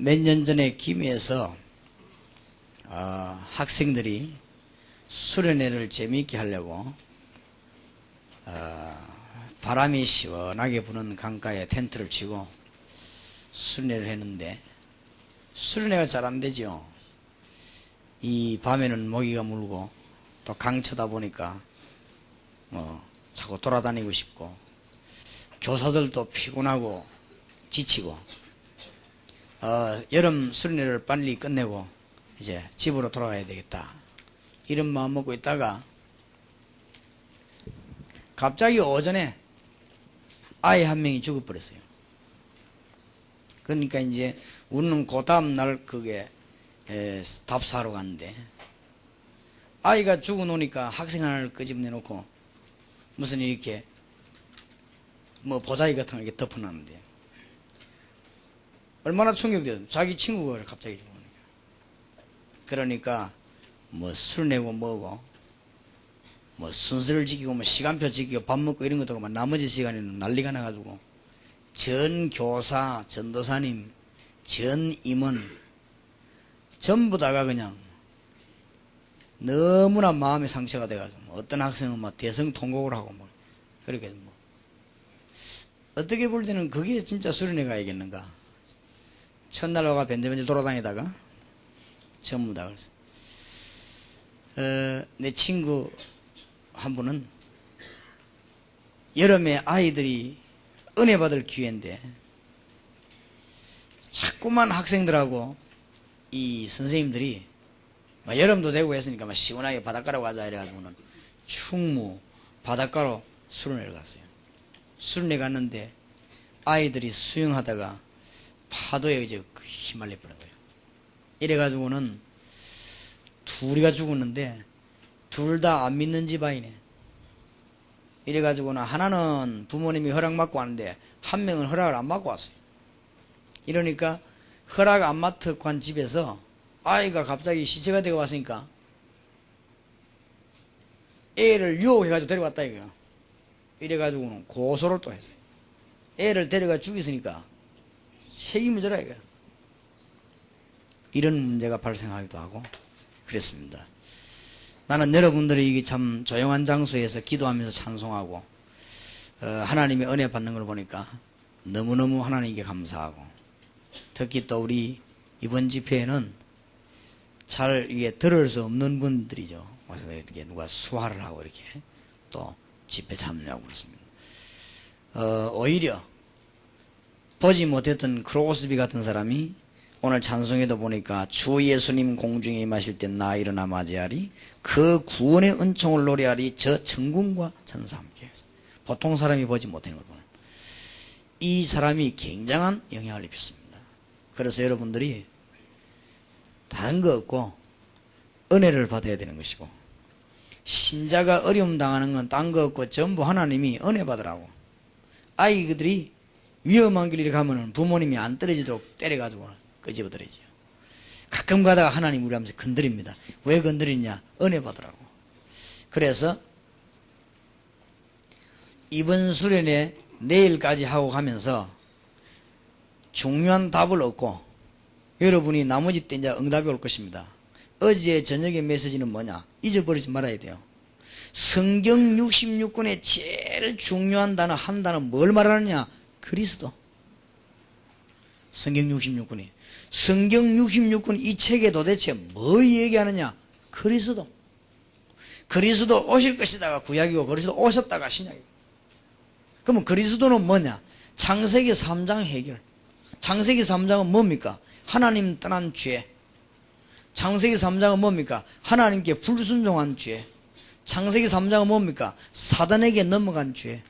몇 년 전에 김해에서 학생들이 수련회를 재미있게 하려고 바람이 시원하게 부는 강가에 텐트를 치고 수련회를 했는데 수련회가 잘 안 되죠. 이 밤에는 모기가 물고 또 강 쳐다 보니까 자꾸 돌아다니고 싶고 교사들도 피곤하고 지치고 여름 수련회를 빨리 끝내고 이제 집으로 돌아가야 되겠다 이런 마음 먹고 있다가 갑자기 오전에 아이 한 명이 죽어버렸어요. 그러니까 이제 우리는 그 다음날 그게 답사하러 갔는데 아이가 죽어 놓으니까 학생 하나를 끄집내 놓고 무슨 이렇게 보자기 같은 거 이렇게 덮어놨는데 얼마나 충격돼요. 자기 친구가 갑자기 죽으니까. 그러니까 술 내고 뭐고 순서를 지키고 시간표 지키고 밥 먹고 이런 것도 나머지 시간에는 난리가 나가지고 전 교사, 전도사님, 전 임원 전부 다가 그냥 너무나 마음의 상처가 돼가지고 어떤 학생은 대성통곡을 하고 그렇게 어떻게 볼 때는 그게 진짜 수련회 가야겠는가. 첫날 와가 벤들벤들 돌아다니다가 전부 다 그랬어. 내 친구 한 분은 여름에 아이들이 은혜 받을 기회인데 자꾸만 학생들하고 이 선생님들이 여름도 되고 했으니까 시원하게 바닷가로 가자 이래가지고는 충무 바닷가로 수련회를 갔어요. 수련회 갔는데 아이들이 수영하다가 파도에 이제 휘말려 버린 거예요. 이래가지고는 둘이가 죽었는데 둘 다 안 믿는 집안이네. 이래가지고는 하나는 부모님이 허락 받고 왔는데 한 명은 허락을 안 받고 왔어요. 이러니까 허락 안 맡고 간 집에서 아이가 갑자기 시체가 되고 왔으니까 애를 유혹해가지고 데려왔다 이거요. 이래가지고는 고소를 또 했어요. 애를 데려가 죽였으니까 책임을 져라 이거요. 이런 문제가 발생하기도 하고 그랬습니다. 나는 여러분들이 이게 참 조용한 장소에서 기도하면서 찬송하고 하나님의 은혜 받는 걸 보니까 너무너무 하나님께 감사하고 특히 또 우리 이번 집회에는 잘 이게 들을 수 없는 분들이죠. 그래서 이렇게 누가 수화를 하고 이렇게 또 집회 참여하고 그렇습니다. 오히려 보지 못했던 크로스비 같은 사람이 오늘 찬송에도 보니까 주 예수님 공중에 임하실 때 나 일어나 맞이하리 그 구원의 은총을 노래하리 저 천군과 천사 함께. 보통 사람이 보지 못한 걸 보는 이 사람이 굉장한 영향을 입혔습니다. 그래서 여러분들이 다른 거 없고 은혜를 받아야 되는 것이고 신자가 어려움 당하는 건 딴 거 없고 전부 하나님이 은혜 받으라고. 아이들이 위험한 길을 가면은 부모님이 안 떨어지도록 때려가지고 끄집어들이지요. 가끔 가다가 하나님 우리 하면서 건드립니다. 왜 건드리냐? 은혜 받으라고. 그래서 이번 수련회 내일까지 하고 가면서 중요한 답을 얻고 여러분이 나머지 때 이제 응답이 올 것입니다. 어제 저녁의 메시지는 뭐냐? 잊어버리지 말아야 돼요. 성경 66권의 제일 중요한 단어 한 단어 뭘 말하느냐? 그리스도. 성경 66권이. 성경 66권 이 책에 도대체 뭐 얘기하느냐? 그리스도. 그리스도 오실 것이다가 구약이고 그리스도 오셨다가 신약이고. 그러면 그리스도는 뭐냐? 창세기 3장 해결. 창세기 3장은 뭡니까? 하나님 떠난 죄. 창세기 3장은 뭡니까? 하나님께 불순종한 죄. 창세기 3장은 뭡니까? 사단에게 넘어간 죄.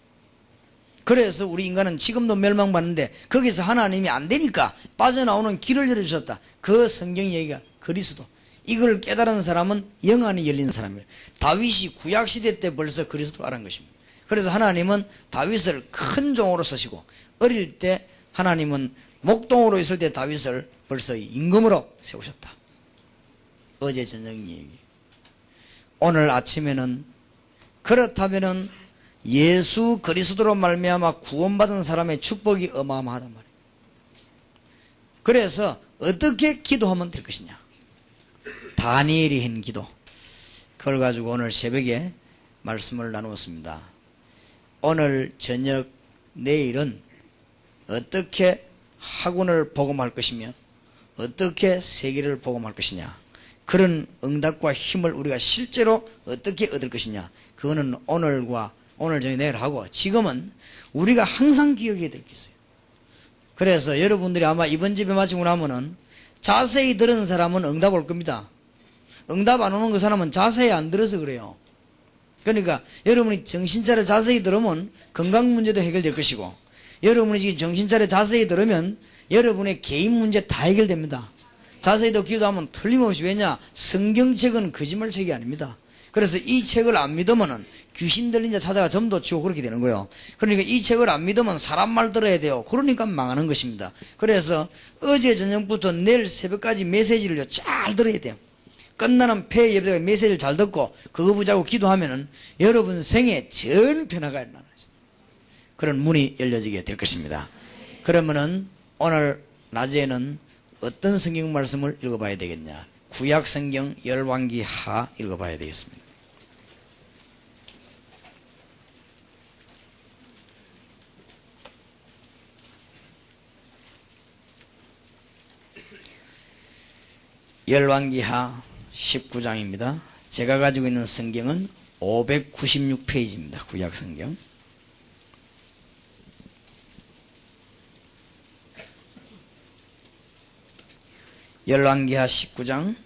그래서 우리 인간은 지금도 멸망받는데 거기서 하나님이 안 되니까 빠져나오는 길을 열어주셨다. 그 성경 얘기가 그리스도. 이걸 깨달은 사람은 영안이 열린 사람이에요. 다윗이 구약시대 때 벌써 그리스도를 알은 것입니다. 그래서 하나님은 다윗을 큰 종으로 쓰시고 어릴 때 하나님은 목동으로 있을 때 다윗을 벌써 임금으로 세우셨다. 어제 저녁 얘기. 오늘 아침에는 그렇다면은 예수 그리스도로 말미암아 구원받은 사람의 축복이 어마어마하단 말이에요. 그래서 어떻게 기도하면 될 것이냐. 다니엘이 한 기도. 그걸 가지고 오늘 새벽에 말씀을 나누었습니다. 오늘 저녁 내일은 어떻게 학원을 복음할 것이며 어떻게 세계를 복음할 것이냐, 그런 응답과 힘을 우리가 실제로 어떻게 얻을 것이냐, 그거는 오늘 저녁 내일 하고, 지금은 우리가 항상 기억해야 될 게 있어요. 그래서 여러분들이 아마 이번 집에 마치고 나면은 자세히 들은 사람은 응답 올 겁니다. 응답 안 오는 그 사람은 자세히 안 들어서 그래요. 그러니까 여러분이 정신차려 자세히 들으면 건강 문제도 해결될 것이고, 여러분이 지금 정신차려 자세히 들으면 여러분의 개인 문제 다 해결됩니다. 자세히도 기도하면 틀림없이. 왜냐? 성경책은 거짓말책이 아닙니다. 그래서 이 책을 안 믿으면은 귀신 들린 자 찾아가 점도 치고 그렇게 되는 거예요. 그러니까 이 책을 안 믿으면 사람 말 들어야 돼요. 그러니까 망하는 것입니다. 그래서 어제 저녁부터 내일 새벽까지 메시지를 잘 들어야 돼요. 끝나는 폐 예배가 메시지를 잘 듣고 그거 붙잡고 기도하면은 여러분 생에 전 변화가 일어나는 그런 문이 열려지게 될 것입니다. 그러면은 오늘 낮에는 어떤 성경 말씀을 읽어봐야 되겠냐? 구약 성경 열왕기 하 읽어봐야 되겠습니다. 열왕기 하 19장입니다. 제가 가지고 있는 성경은 596페이지입니다. 구약 성경. 열왕기하 19장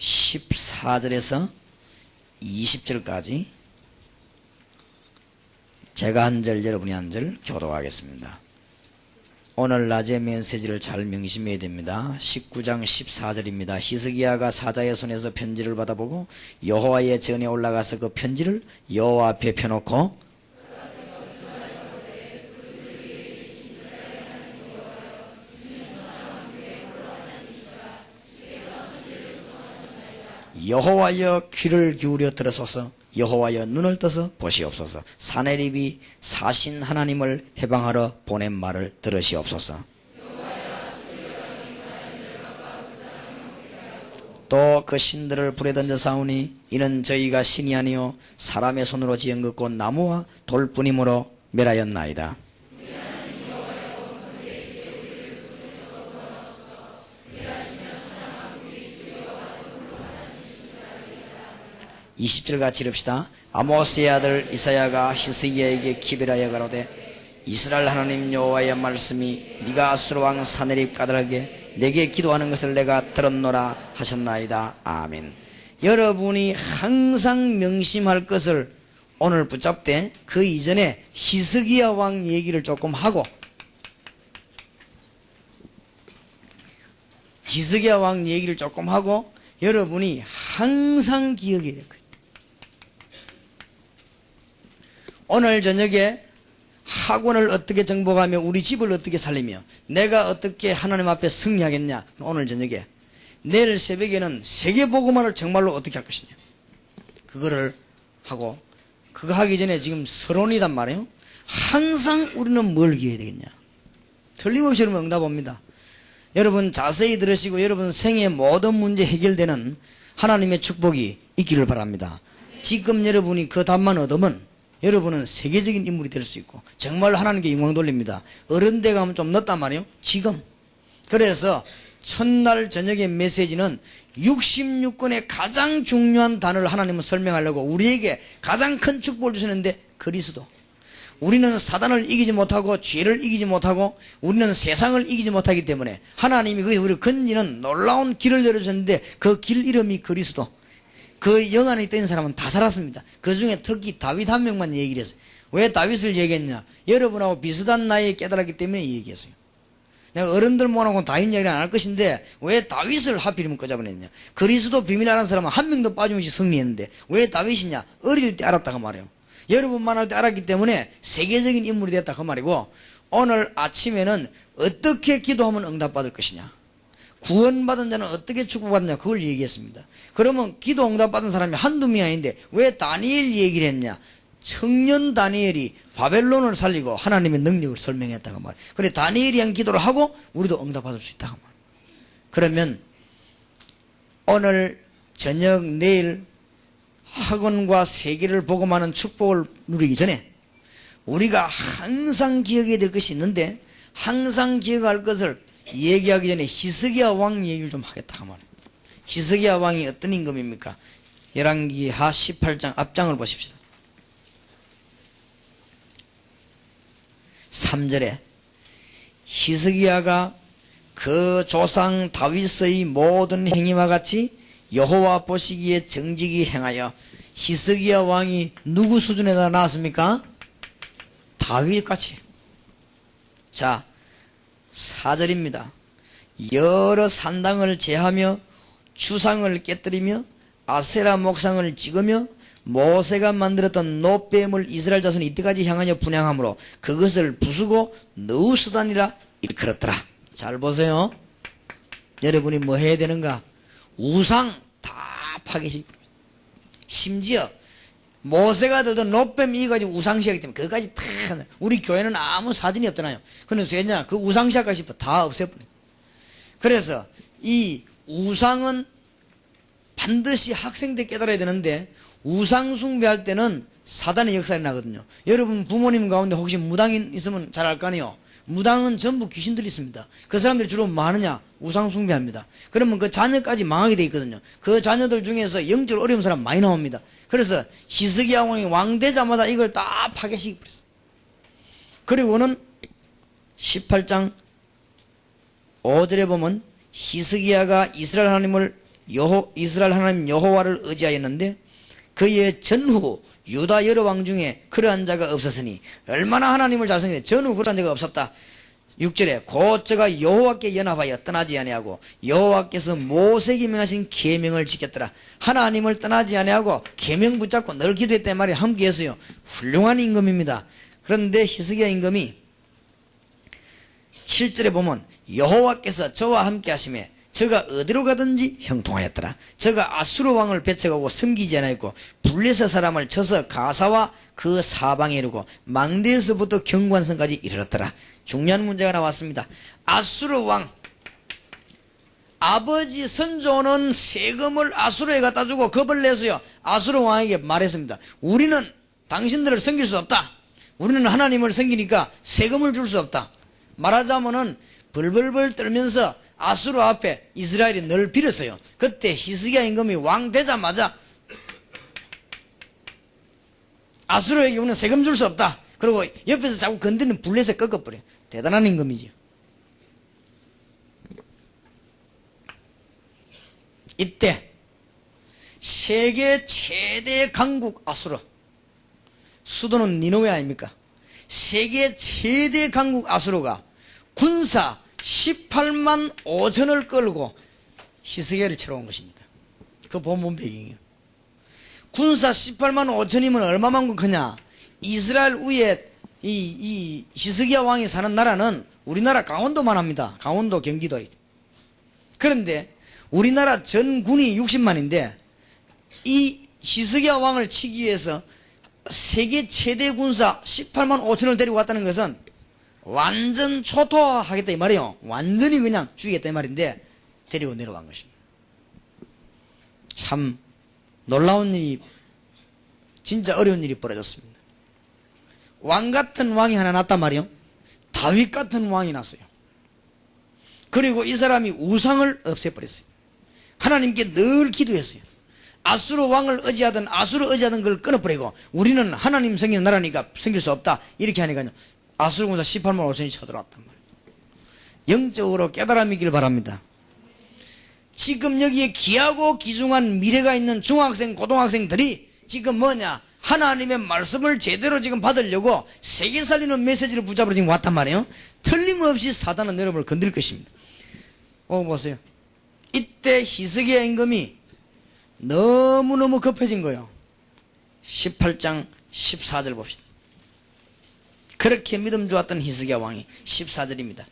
14절에서 20절까지 제가 한 절 여러분이 한 절 교도하겠습니다. 오늘 낮에 메시지를 잘 명심해야 됩니다. 19장 14절입니다. 히스기야가 사자의 손에서 편지를 받아보고 여호와의 전에 올라가서 그 편지를 여호와 앞에 펴놓고 여호와여 귀를 기울여 들으소서, 여호와여 눈을 떠서 보시옵소서, 사내립이 사신 하나님을 해방하러 보낸 말을 들으시옵소서. 또 그 신들을 불에 던져 싸우니 이는 저희가 신이 아니요 사람의 손으로 지은 것 곧 나무와 돌뿐이므로 멸하였나이다. 20절 같이 읽읍시다. 아모스의 아들 이사야가 히스기야에게 기별하여 가로되 이스라엘 하나님 여호와의 말씀이 네가 아수르 왕 사내립 까닭에 내게 기도하는 것을 내가 들었노라 하셨나이다. 아멘. 여러분이 항상 명심할 것을 오늘 붙잡되 그 이전에 히스기야 왕 얘기를 조금 하고, 히스기야 왕 얘기를 조금 하고 여러분이 항상 기억해야 될 거예요. 오늘 저녁에 학원을 어떻게 정복하며 우리 집을 어떻게 살리며 내가 어떻게 하나님 앞에 승리하겠냐, 오늘 저녁에. 내일 새벽에는 세계복음화를 정말로 어떻게 할 것이냐, 그거를 하고, 그거 하기 전에 지금 서론이단 말이에요. 항상 우리는 뭘 기해야 되겠냐. 틀림없이 여러분 응답 옵니다. 여러분 자세히 들으시고 여러분 생의 모든 문제 해결되는 하나님의 축복이 있기를 바랍니다. 지금 여러분이 그 답만 얻으면 여러분은 세계적인 인물이 될 수 있고 정말 하나님께 영광 돌립니다. 어른대 가면 좀 늦단 말이에요. 지금. 그래서 첫날 저녁의 메시지는 66권의 가장 중요한 단어를 하나님은 설명하려고 우리에게 가장 큰 축복을 주시는데, 그리스도. 우리는 사단을 이기지 못하고 죄를 이기지 못하고 우리는 세상을 이기지 못하기 때문에 하나님이 거기서 우리를 건지는 놀라운 길을 열어주셨는데 그 길 이름이 그리스도. 그 영 안에 있던 사람은 다 살았습니다. 그 중에 특히 다윗 한 명만 얘기를 했어요. 왜 다윗을 얘기했냐? 여러분하고 비슷한 나이에 깨달았기 때문에 얘기했어요. 내가 어른들 모아놓고 다윗 얘기를 안 할 것인데 왜 다윗을 하필이면 끄잡아냈냐? 그리스도 비밀 알았는 사람은 한 명도 빠짐없이 승리했는데 왜 다윗이냐? 어릴 때 알았다 그 말이에요. 여러분만 할 때 알았기 때문에 세계적인 인물이 됐다 그 말이고, 오늘 아침에는 어떻게 기도하면 응답받을 것이냐, 구원받은 자는 어떻게 축복받느냐, 그걸 얘기했습니다. 그러면 기도 응답받은 사람이 한두 명이 아닌데 왜 다니엘 얘기를 했냐? 청년 다니엘이 바벨론을 살리고 하나님의 능력을 설명했다고 말이에요. 그래 다니엘이 한 기도를 하고 우리도 응답받을 수 있다고 말이에요. 그러면 오늘 저녁 내일 학원과 세계를 복음하는 축복을 누리기 전에 우리가 항상 기억해야 될 것이 있는데 항상 기억할 것을 얘기하기 전에 히스기야 왕 얘기를 좀 하겠다 하면 히스기야 왕이 어떤 임금입니까? 열왕기하 18장 앞장을 보십시다. 3절에 히스기야가 그 조상 다윗의 모든 행위와 같이 여호와 보시기에 정직히 행하여 히스기야 왕이 누구 수준에다 나왔습니까? 다윗같이. 자 4절입니다. 여러 산당을 제하며 주상을 깨뜨리며 아세라 목상을 찍으며 모세가 만들었던 노뱀을 이스라엘 자손이 이때까지 향하여 분향함으로 그것을 부수고 느우스단이라 일컬었더라. 잘 보세요. 여러분이 뭐 해야 되는가? 우상 다 파괴시키고 심지어 모세가 들던 노뱀 이가지고 우상시하기 때문에 그것까지 다 우리 교회는 아무 사진이 없잖아요. 그래서 왜냐 그 우상시하까지 다 없애버려요. 그래서 이 우상은 반드시 학생 때 깨달아야 되는데 우상 숭배할 때는 사단의 역사가 나거든요. 여러분 부모님 가운데 혹시 무당인 있으면 잘 알 거 아니에요. 무당은 전부 귀신들이 있습니다. 그 사람들이 주로 뭐 하느냐? 우상 숭배합니다. 그러면 그 자녀까지 망하게 돼 있거든요. 그 자녀들 중에서 영적으로 어려운 사람 많이 나옵니다. 그래서 히스기야 왕이 왕되자마자 이걸 다 파괴시켜 버렸어요. 그리고는 18장 5절에 보면 히스기야가 이스라엘 하나님 여호와를 의지하였는데 그의 전후 유다 여러 왕 중에 그러한 자가 없었으니 얼마나 하나님을 잘 섬기는데 전후 그러한 자가 없었다. 6절에 곧 저가 여호와께 연합하여 떠나지 아니하고 여호와께서 모세에게 명하신 계명을 지켰더라. 하나님을 떠나지 아니하고 계명 붙잡고 늘 기도했단 말이 함께 했어요. 훌륭한 임금입니다. 그런데 히스기야 임금이 7절에 보면 여호와께서 저와 함께 하심에 저가 어디로 가든지 형통하였더라. 저가 아수르 왕을 배척하고 섬기지 않았고 블레셋 사람을 쳐서 가사와 그 사방에 이르고 망대에서부터 경관선까지 이르렀더라. 중요한 문제가 나왔습니다. 아수르 왕 아버지 선조는 세금을 아수르에 갖다 주고 겁을 내서요 아수르 왕에게 말했습니다. 우리는 당신들을 섬길 수 없다. 우리는 하나님을 섬기니까 세금을 줄 수 없다. 말하자면은 벌벌벌 떨면서 아수르 앞에 이스라엘이 늘 빌었어요. 그때 히스기야 임금이 왕 되자마자 아수르에게 우리는 세금 줄 수 없다. 그리고 옆에서 자꾸 건드리는 블레셋 꺾어버려요. 대단한 임금이죠. 이때 세계 최대 강국 아수르, 수도는 니느웨 아닙니까? 세계 최대 강국 아수르가 군사 18만 5천을 끌고 히스기야를 치러 온 것입니다. 그 본문 배경이에요. 군사 18만 5천이면 얼마만큼 크냐? 이스라엘 위에 이 히스기야 왕이 사는 나라는 우리나라 강원도만 합니다. 강원도, 경기도. 그런데 우리나라 전군이 60만인데 이 히스기야 왕을 치기 위해서 세계 최대 군사 18만 5천을 데리고 왔다는 것은 완전 초토화하겠다 이 말이에요. 완전히 그냥 죽이겠다 이 말인데 데리고 내려간 것입니다. 참 놀라운 일이, 진짜 어려운 일이 벌어졌습니다. 왕 같은 왕이 하나 났단 말이에요. 다윗 같은 왕이 났어요. 그리고 이 사람이 우상을 없애버렸어요. 하나님께 늘 기도했어요. 아수르 왕을 의지하던 걸 끊어버리고 우리는 하나님 섬기는 나라니까 섬길 수 없다 이렇게 하니까요 아수르 군사 18만 5천이 쳐들어왔단 말이에요. 영적으로 깨달음이길 바랍니다. 지금 여기에 귀하고 귀중한 미래가 있는 중학생 고등학생들이 지금 뭐냐, 하나님의 말씀을 제대로 지금 받으려고 세계 살리는 메시지를 붙잡으러 지금 왔단 말이에요. 틀림없이 사단은 여러분을 건드릴 것입니다. 보세요. 이때 히스기야 임금이 너무너무 급해진 거예요. 18장 14절 봅시다. 그렇게 믿음 좋았던 히스기야 왕이 14절입니다.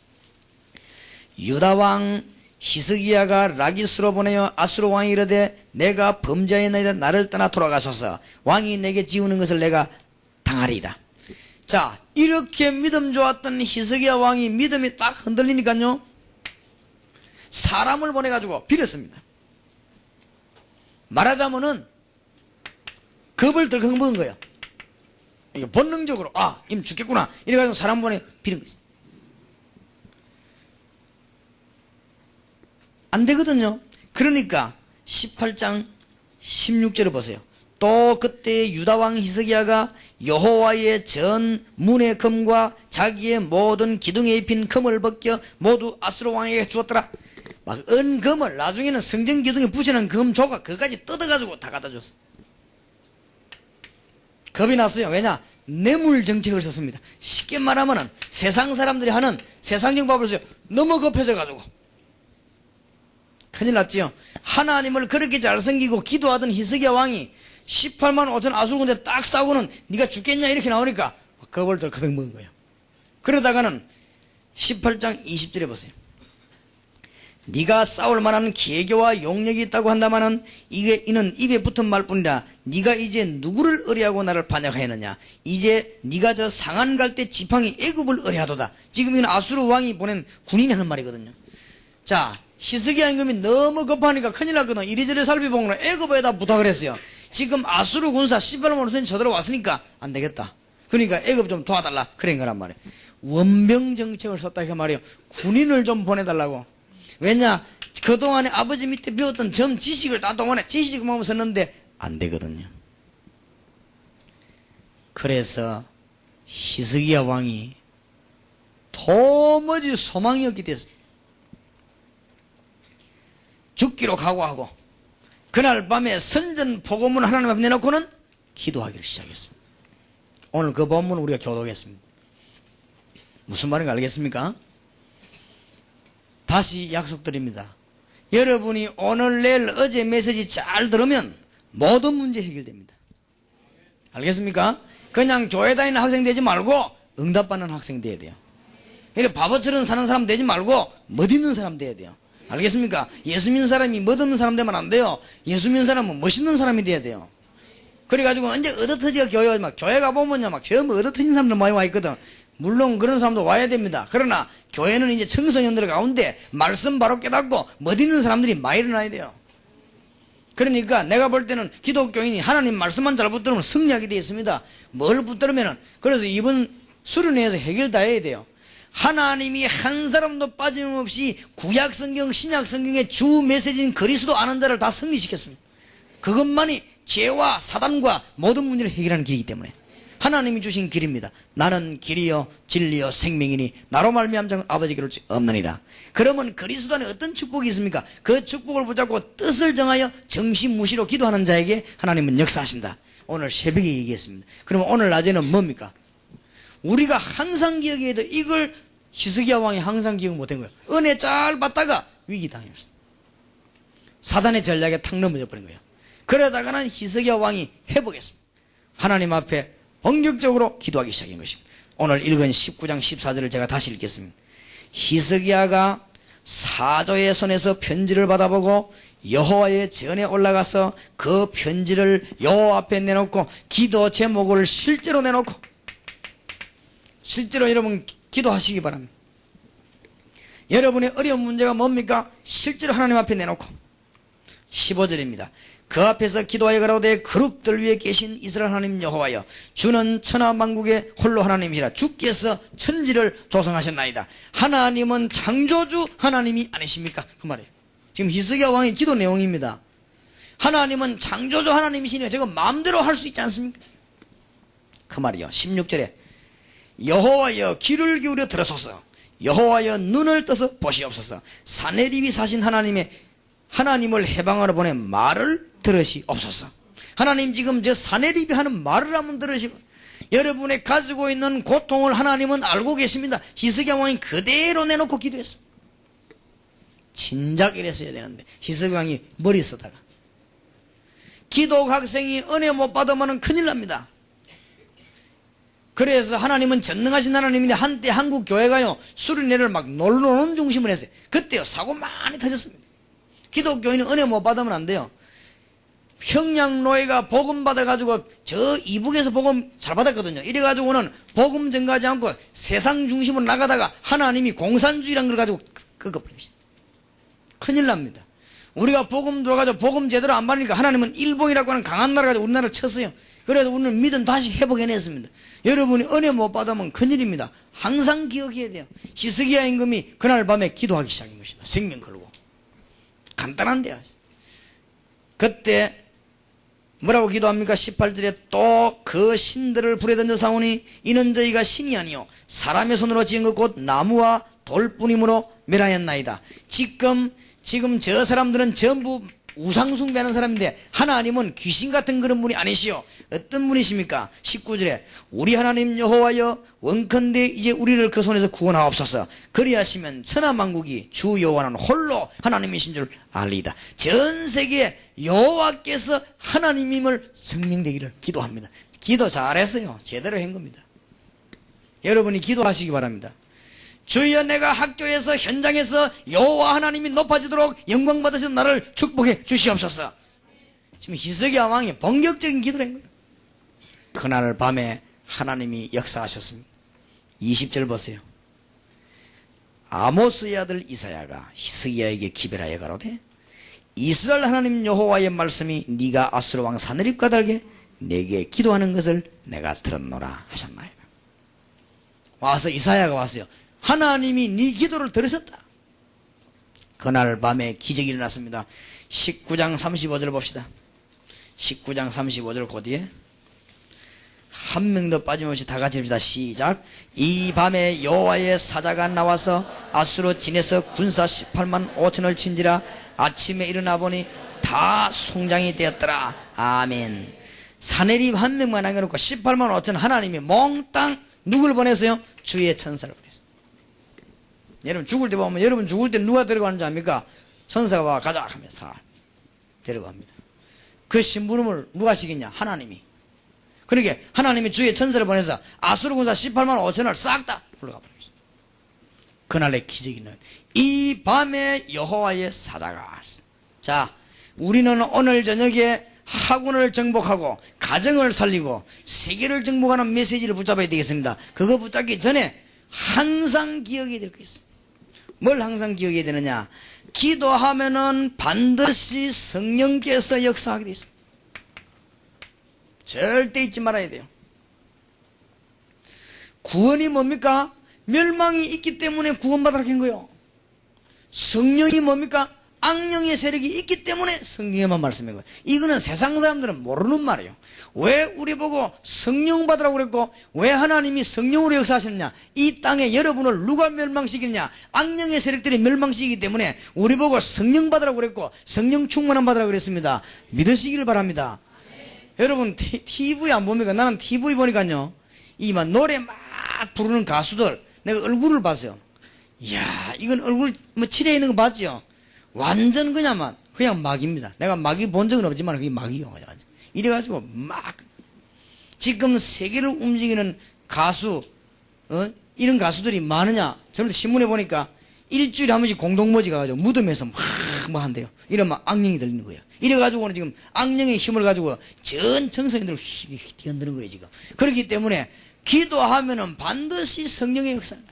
유다 왕 히스기야가 라기스로 보내어 아수르 왕이 이르되 내가 범죄하였나이다. 나를 떠나 돌아가소서. 왕이 내게 지우는 것을 내가 당하리이다. 자, 이렇게 믿음 좋았던 히스기야 왕이 믿음이 딱 흔들리니까요, 사람을 보내가지고 빌었습니다. 말하자면은 겁을 덜컥 먹은 거예요. 이게 본능적으로 이미 죽겠구나 이래가지고 사람 보내 빌은 거지. 안 되거든요. 그러니까 18장 16절을 보세요. 또 그때 유다왕 히스기야가 여호와의 전 문의 금과 자기의 모든 기둥에 입힌 금을 벗겨 모두 아수르 왕에게 주었더라. 막 은금을 나중에는 성전 기둥에 붙이는 금 조각 그거까지 뜯어가지고 다 갖다 줬어. 겁이 났어요. 왜냐? 뇌물 정책을 썼습니다. 쉽게 말하면은 세상 사람들이 하는 세상적 법을 써요. 너무 급해져가지고 큰일 났지요. 하나님을 그렇게 잘 섬기고 기도하던 히스기야 왕이 18만 5천 아수르 군대 딱 싸우고는 네가 죽겠냐 이렇게 나오니까 겁을 덜커덕 먹은 거예요. 그러다가는 18장 20절에 보세요. 네가 싸울 만한 계교와 용력이 있다고 한다마는 이는 입에 붙은 말뿐이라. 네가 이제 누구를 의뢰하고 나를 반역하였느냐. 이제 네가 저 상한 갈 때 지팡이 애굽을 의뢰하도다. 지금 이건 아수르 왕이 보낸 군인이 하는 말이거든요. 자, 히스기야 임금이 너무 급하니까 큰일 났거든. 이리저리 살펴보고는 애굽에다 부탁을 했어요. 지금 아수르 군사 18만 5천이 쳐들어왔으니까 안 되겠다. 그러니까 애굽 좀 도와달라. 그런 거란 말이에요. 원병 정책을 썼다 그 말이에요. 군인을 좀 보내달라고. 왜냐? 그동안에 아버지 밑에 배웠던 점 지식을 다 동원해. 지식만 썼는데 안 되거든요. 그래서 히스기야 왕이 도무지 소망이 없게 됐어요. 죽기로 각오하고 그날 밤에 선전 복음을 하나님 앞에 내놓고는 기도하기를 시작했습니다. 오늘 그 본문을 우리가 교독했습니다. 무슨 말인가 알겠습니까? 다시 약속드립니다. 여러분이 오늘 내일 어제 메시지 잘 들으면 모든 문제 해결됩니다. 알겠습니까? 그냥 교회 다니는 학생 되지 말고 응답받는 학생 돼야 돼요. 이렇게 바보처럼 사는 사람 되지 말고 멋있는 사람 돼야 돼요. 알겠습니까? 예수 믿는 사람이 멋없는 사람 되면 안 돼요. 예수 믿는 사람은 멋있는 사람이 돼야 돼요. 그래가지고 언제 얻어터지가 교회 가보면요 막 전부 얻어터진 사람들 많이 와 있거든. 물론 그런 사람도 와야 됩니다. 그러나 교회는 이제 청소년들 가운데 말씀 바로 깨닫고 멋있는 사람들이 많이 일어나야 돼요. 그러니까 내가 볼 때는 기독교인이 하나님 말씀만 잘 붙들으면 승리하게 되어 있습니다. 뭘 붙들으면은 그래서 이번 수련회에서 해결 다 해야 돼요. 하나님이 한 사람도 빠짐없이 구약성경 신약성경의 주 메시지인 그리스도 아는 자를 다 승리시켰습니다. 그것만이 죄와 사단과 모든 문제를 해결하는 길이기 때문에 하나님이 주신 길입니다. 나는 길이요 진리요 생명이니 나로 말미암아 자는 아버지께로 없느니라. 그러면 그리스도 안에 어떤 축복이 있습니까? 그 축복을 붙잡고 뜻을 정하여 정신무시로 기도하는 자에게 하나님은 역사하신다. 오늘 새벽에 얘기했습니다. 그러면 오늘 낮에는 뭡니까? 우리가 항상 기억해야 돼. 이걸 히스기야 왕이 항상 기억 못한 거예요. 은혜 잘 받다가 위기 당했어요. 사단의 전략에 탁 넘어져 버린 거예요. 그러다가는 히스기야 왕이 회복했습니다. 하나님 앞에 본격적으로 기도하기 시작한 것입니다. 오늘 읽은 19장 14절을 제가 다시 읽겠습니다. 히스기야가 사조의 손에서 편지를 받아보고 여호와의 전에 올라가서 그 편지를 여호와 앞에 내놓고 기도 제목을 실제로 내놓고 실제로 여러분 기도하시기 바랍니다. 여러분의 어려운 문제가 뭡니까? 실제로 하나님 앞에 내놓고 15절입니다. 그 앞에서 기도하여 가로되 그룹들 위에 계신 이스라엘 하나님 여호와여 주는 천하 만국의 홀로 하나님이시라. 주께서 천지를 조성하셨나이다. 하나님은 창조주 하나님이 아니십니까? 그 말이에요. 지금 히스기야 왕의 기도 내용입니다. 하나님은 창조주 하나님이시니 저거 마음대로 할 수 있지 않습니까? 그 말이요. 16절에 여호와여 귀를 기울여 들으소서. 여호와여 눈을 떠서 보시옵소서. 사내립이 사신 하나님을 해방하러 보내 말을 들으시옵소서. 하나님 지금 저 사내립이 하는 말을 한번 들으시고 여러분의 가지고 있는 고통을 하나님은 알고 계십니다. 히스기야 왕이 그대로 내놓고 기도했습니다. 진작 이랬어야 되는데 히스기야 왕이 머리 쓰다가 기독 학생이 은혜 못 받으면 큰일 납니다. 그래서 하나님은 전능하신 하나님인데 한때 한국 교회가요 수련회를 막 놀러오는 중심을 했어요. 그때요 사고 많이 터졌습니다. 기독교인은 은혜 못 받으면 안 돼요. 평양노예가 복음 받아가지고 저 이북에서 복음 잘 받았거든요. 이래가지고는 복음 전가하지 않고 세상 중심으로 나가다가 하나님이 공산주의라는 걸 가지고 꺾어버립니다. 큰일 납니다. 우리가 복음 들어가지고 복음 제대로 안 받으니까 하나님은 일본이라고 하는 강한 나라 가지고 우리나라를 쳤어요. 그래서 우리는 믿음 다시 회복해냈습니다. 여러분이 은혜 못 받으면 큰일입니다. 항상 기억해야 돼요. 히스기야 임금이 그날 밤에 기도하기 시작한 것입니다. 생명 걸고. 간단한데요. 그때 뭐라고 기도합니까? 18절에 또 그 신들을 불에 던져 사오니 이는 저희가 신이 아니요 사람의 손으로 지은 것 곧 나무와 돌뿐이므로 멸하였나이다. 지금 저 사람들은 전부 우상 숭배하는 사람인데 하나님은 귀신 같은 그런 분이 아니시오. 어떤 분이십니까? 19절에 우리 하나님 여호와여 원컨대 이제 우리를 그 손에서 구원하옵소서. 그리하시면 천하만국이 주 여호와는 홀로 하나님이신 줄 알리이다. 전 세계에 여호와께서 하나님임을 증명되기를 기도합니다. 기도 잘했어요. 제대로 한 겁니다. 여러분이 기도하시기 바랍니다. 주여 내가 학교에서 현장에서 여호와 하나님이 높아지도록 영광 받으시는 나를 축복해 주시옵소서. 지금 히스기야 왕이 본격적인 기도를 한 거예요. 그날 밤에 하나님이 역사하셨습니다. 20절 보세요. 아모스의 아들 이사야가 히스기야에게 기별하여 가로되 이스라엘 하나님 여호와의 말씀이 네가 아수르 왕 사느립과 달게 내게 기도하는 것을 내가 들었노라 하셨나이다. 와서 이사야가 왔어요. 하나님이 네 기도를 들으셨다. 그날 밤에 기적이 일어났습니다. 19장 35절 봅시다. 19장 35절 그 뒤에 한 명도 빠짐없이 다 같이 합시다. 시작. 이 밤에 여호와의 사자가 나와서 아수르 진에서 군사 18만 5천을 친지라 아침에 일어나 보니 다 송장이 되었더라. 아멘. 사내립 한 명만 남겨놓고 18만 5천 하나님이 몽땅 누굴 보냈어요? 주의 천사를 보냈어요. 여러분 죽을 때 보면 여러분 죽을 때 누가 데려가는지 압니까? 천사가 와 가자 하면서 데려갑니다. 그 심부름을 누가 시켰냐? 하나님이. 그러니까 하나님이 주의 천사를 보내서 아수르 군사 18만 5천을 싹 다 불러가 버렸어요. 그날의 기적이 나요. 이 밤에 여호와의 사자가. 자, 우리는 오늘 저녁에 학원을 정복하고 가정을 살리고 세계를 정복하는 메시지를 붙잡아야 되겠습니다. 그거 붙잡기 전에 항상 기억해야 될 게 있어요. 뭘 항상 기억해야 되느냐? 기도하면은 반드시 성령께서 역사하게 되어 있습니다. 절대 잊지 말아야 돼요. 구원이 뭡니까? 멸망이 있기 때문에 구원받으라고 한 거예요. 성령이 뭡니까? 악령의 세력이 있기 때문에 성령에만 말씀한 거예요. 이거는 세상 사람들은 모르는 말이에요. 왜 우리 보고 성령 받으라고 그랬고 왜 하나님이 성령으로 역사하셨느냐? 이 땅에 여러분을 누가 멸망시키느냐? 악령의 세력들이 멸망시키기 때문에 우리 보고 성령 받으라고 그랬고 성령 충만함 받으라고 그랬습니다. 믿으시기를 바랍니다. 여러분 TV 안 봅니까? 나는 TV 보니까요 이만 노래 막 부르는 가수들 내가 얼굴을 봤어요. 이야 이건 얼굴 뭐 칠해 있는 거 봤죠? 완전 그냥 막입니다. 내가 막이 본 적은 없지만 그게 막이요. 이래가지고 막 지금 세계를 움직이는 가수 이런 가수들이 많으냐? 저번에 신문에 보니까 일주일에 한 번씩 공동모지 가가지고 무덤에서 막 한대요. 이러면 악령이 들리는 거예요. 이래가지고는 지금 악령의 힘을 가지고 전 청소년들을 뛰어드는 거예요 지금. 그렇기 때문에 기도하면은 반드시 성령의 역사를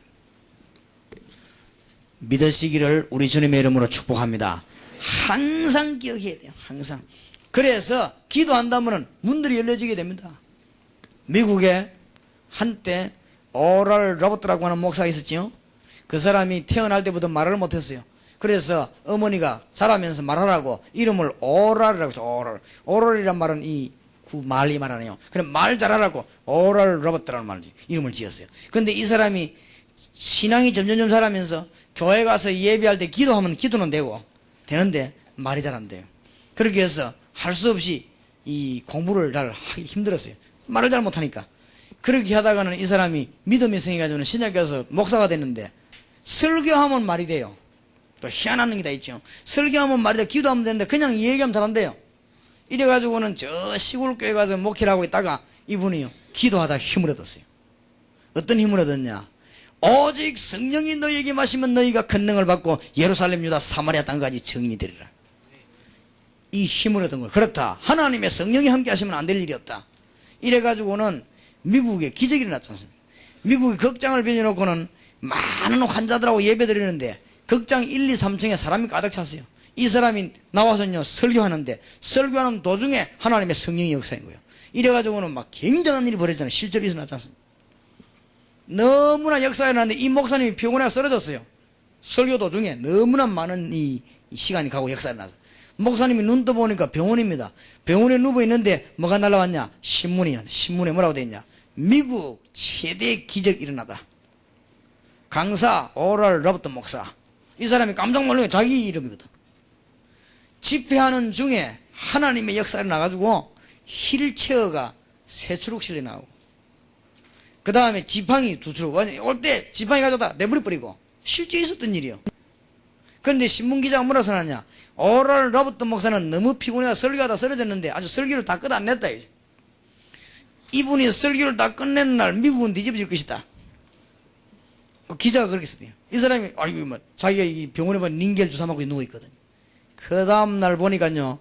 믿으시기를 우리 주님의 이름으로 축복합니다. 항상 기억해야 돼요. 항상. 그래서 기도한다면 문들이 열려지게 됩니다. 미국에 한때 오랄 로버트라고 하는 목사가 있었지요. 그 사람이 태어날 때부터 말을 못했어요. 그래서 어머니가 자라면서 말하라고 이름을 오랄이라고 했어요. 오랄이란 말은 이 말이 말하네요. 그럼 말 잘하라고 오랄 로버트라는 말을 이름을 지었어요. 근데 이 사람이 신앙이 점점 자라면서 교회 가서 예배할 때 기도하면 기도는 되는데 말이 잘 안 돼요. 그렇게 해서 할 수 없이 이 공부를 잘 하기 힘들었어요. 말을 잘 못하니까. 그렇게 하다가는 이 사람이 믿음이 생겨가지고 신학교 가서 목사가 됐는데 설교하면 말이 돼요. 또 희한한 게 다 있죠. 설교하면 말이 돼요. 기도하면 되는데 그냥 얘기하면 잘 안 돼요. 이래가지고는 저 시골 교회 가서 목회를 하고 있다가 이분이요 기도하다 힘을 얻었어요. 어떤 힘을 얻었냐? 오직 성령이 너희에게 마시면 너희가 큰 능을 받고 예루살렘 유다 사마리아 땅까지 증인이 되리라. 이 힘을 얻은 거예요. 그렇다. 하나님의 성령이 함께 하시면 안 될 일이 없다. 이래가지고는 미국에 기적이 일어났지 않습니까? 미국이 극장을 빌려놓고는 많은 환자들하고 예배 드리는데 극장 1, 2, 3층에 사람이 가득 찼어요. 이 사람이 나와서요 설교하는데 설교하는 도중에 하나님의 성령이 역사인 거예요. 이래가지고는 막 굉장한 일이 벌어지잖아요. 실제로 일어났지 않습니까? 너무나 역사가 일어났는데 이 목사님이 피곤해서 쓰러졌어요. 설교 도중에 너무나 많은 이 시간이 가고 역사가 일어났어요. 목사님이 눈 떠보니까 병원입니다. 병원에 누워있는데 뭐가 날라왔냐? 신문이야. 신문에 뭐라고 돼 있냐? 미국 최대 기적 일어나다. 강사 오랄 로버트 목사. 이 사람이 깜짝 놀란 게 자기 이름이거든. 집회하는 중에 하나님의 역사가 나가지고 휠체어가 3추룩 실려 나오고 그 다음에 지팡이 2추룩 올 때 지팡이 가져다 내버려 버리고 실제 있었던 일이요. 그런데 신문기자가 뭐라 써놨냐? 오랄 로버트 목사는 너무 피곤해서 설교하다 쓰러졌는데 아주 설교를 다 끝 안 냈다. 이제. 이분이 설교를 다 끝낸 날 미국은 뒤집어질 것이다. 기자가 그렇게 썼대요. 이 사람이 아이고 뭐 자기가 이 병원에 보면 링겔 주사 맞고 누워있거든. 그 다음날 보니까요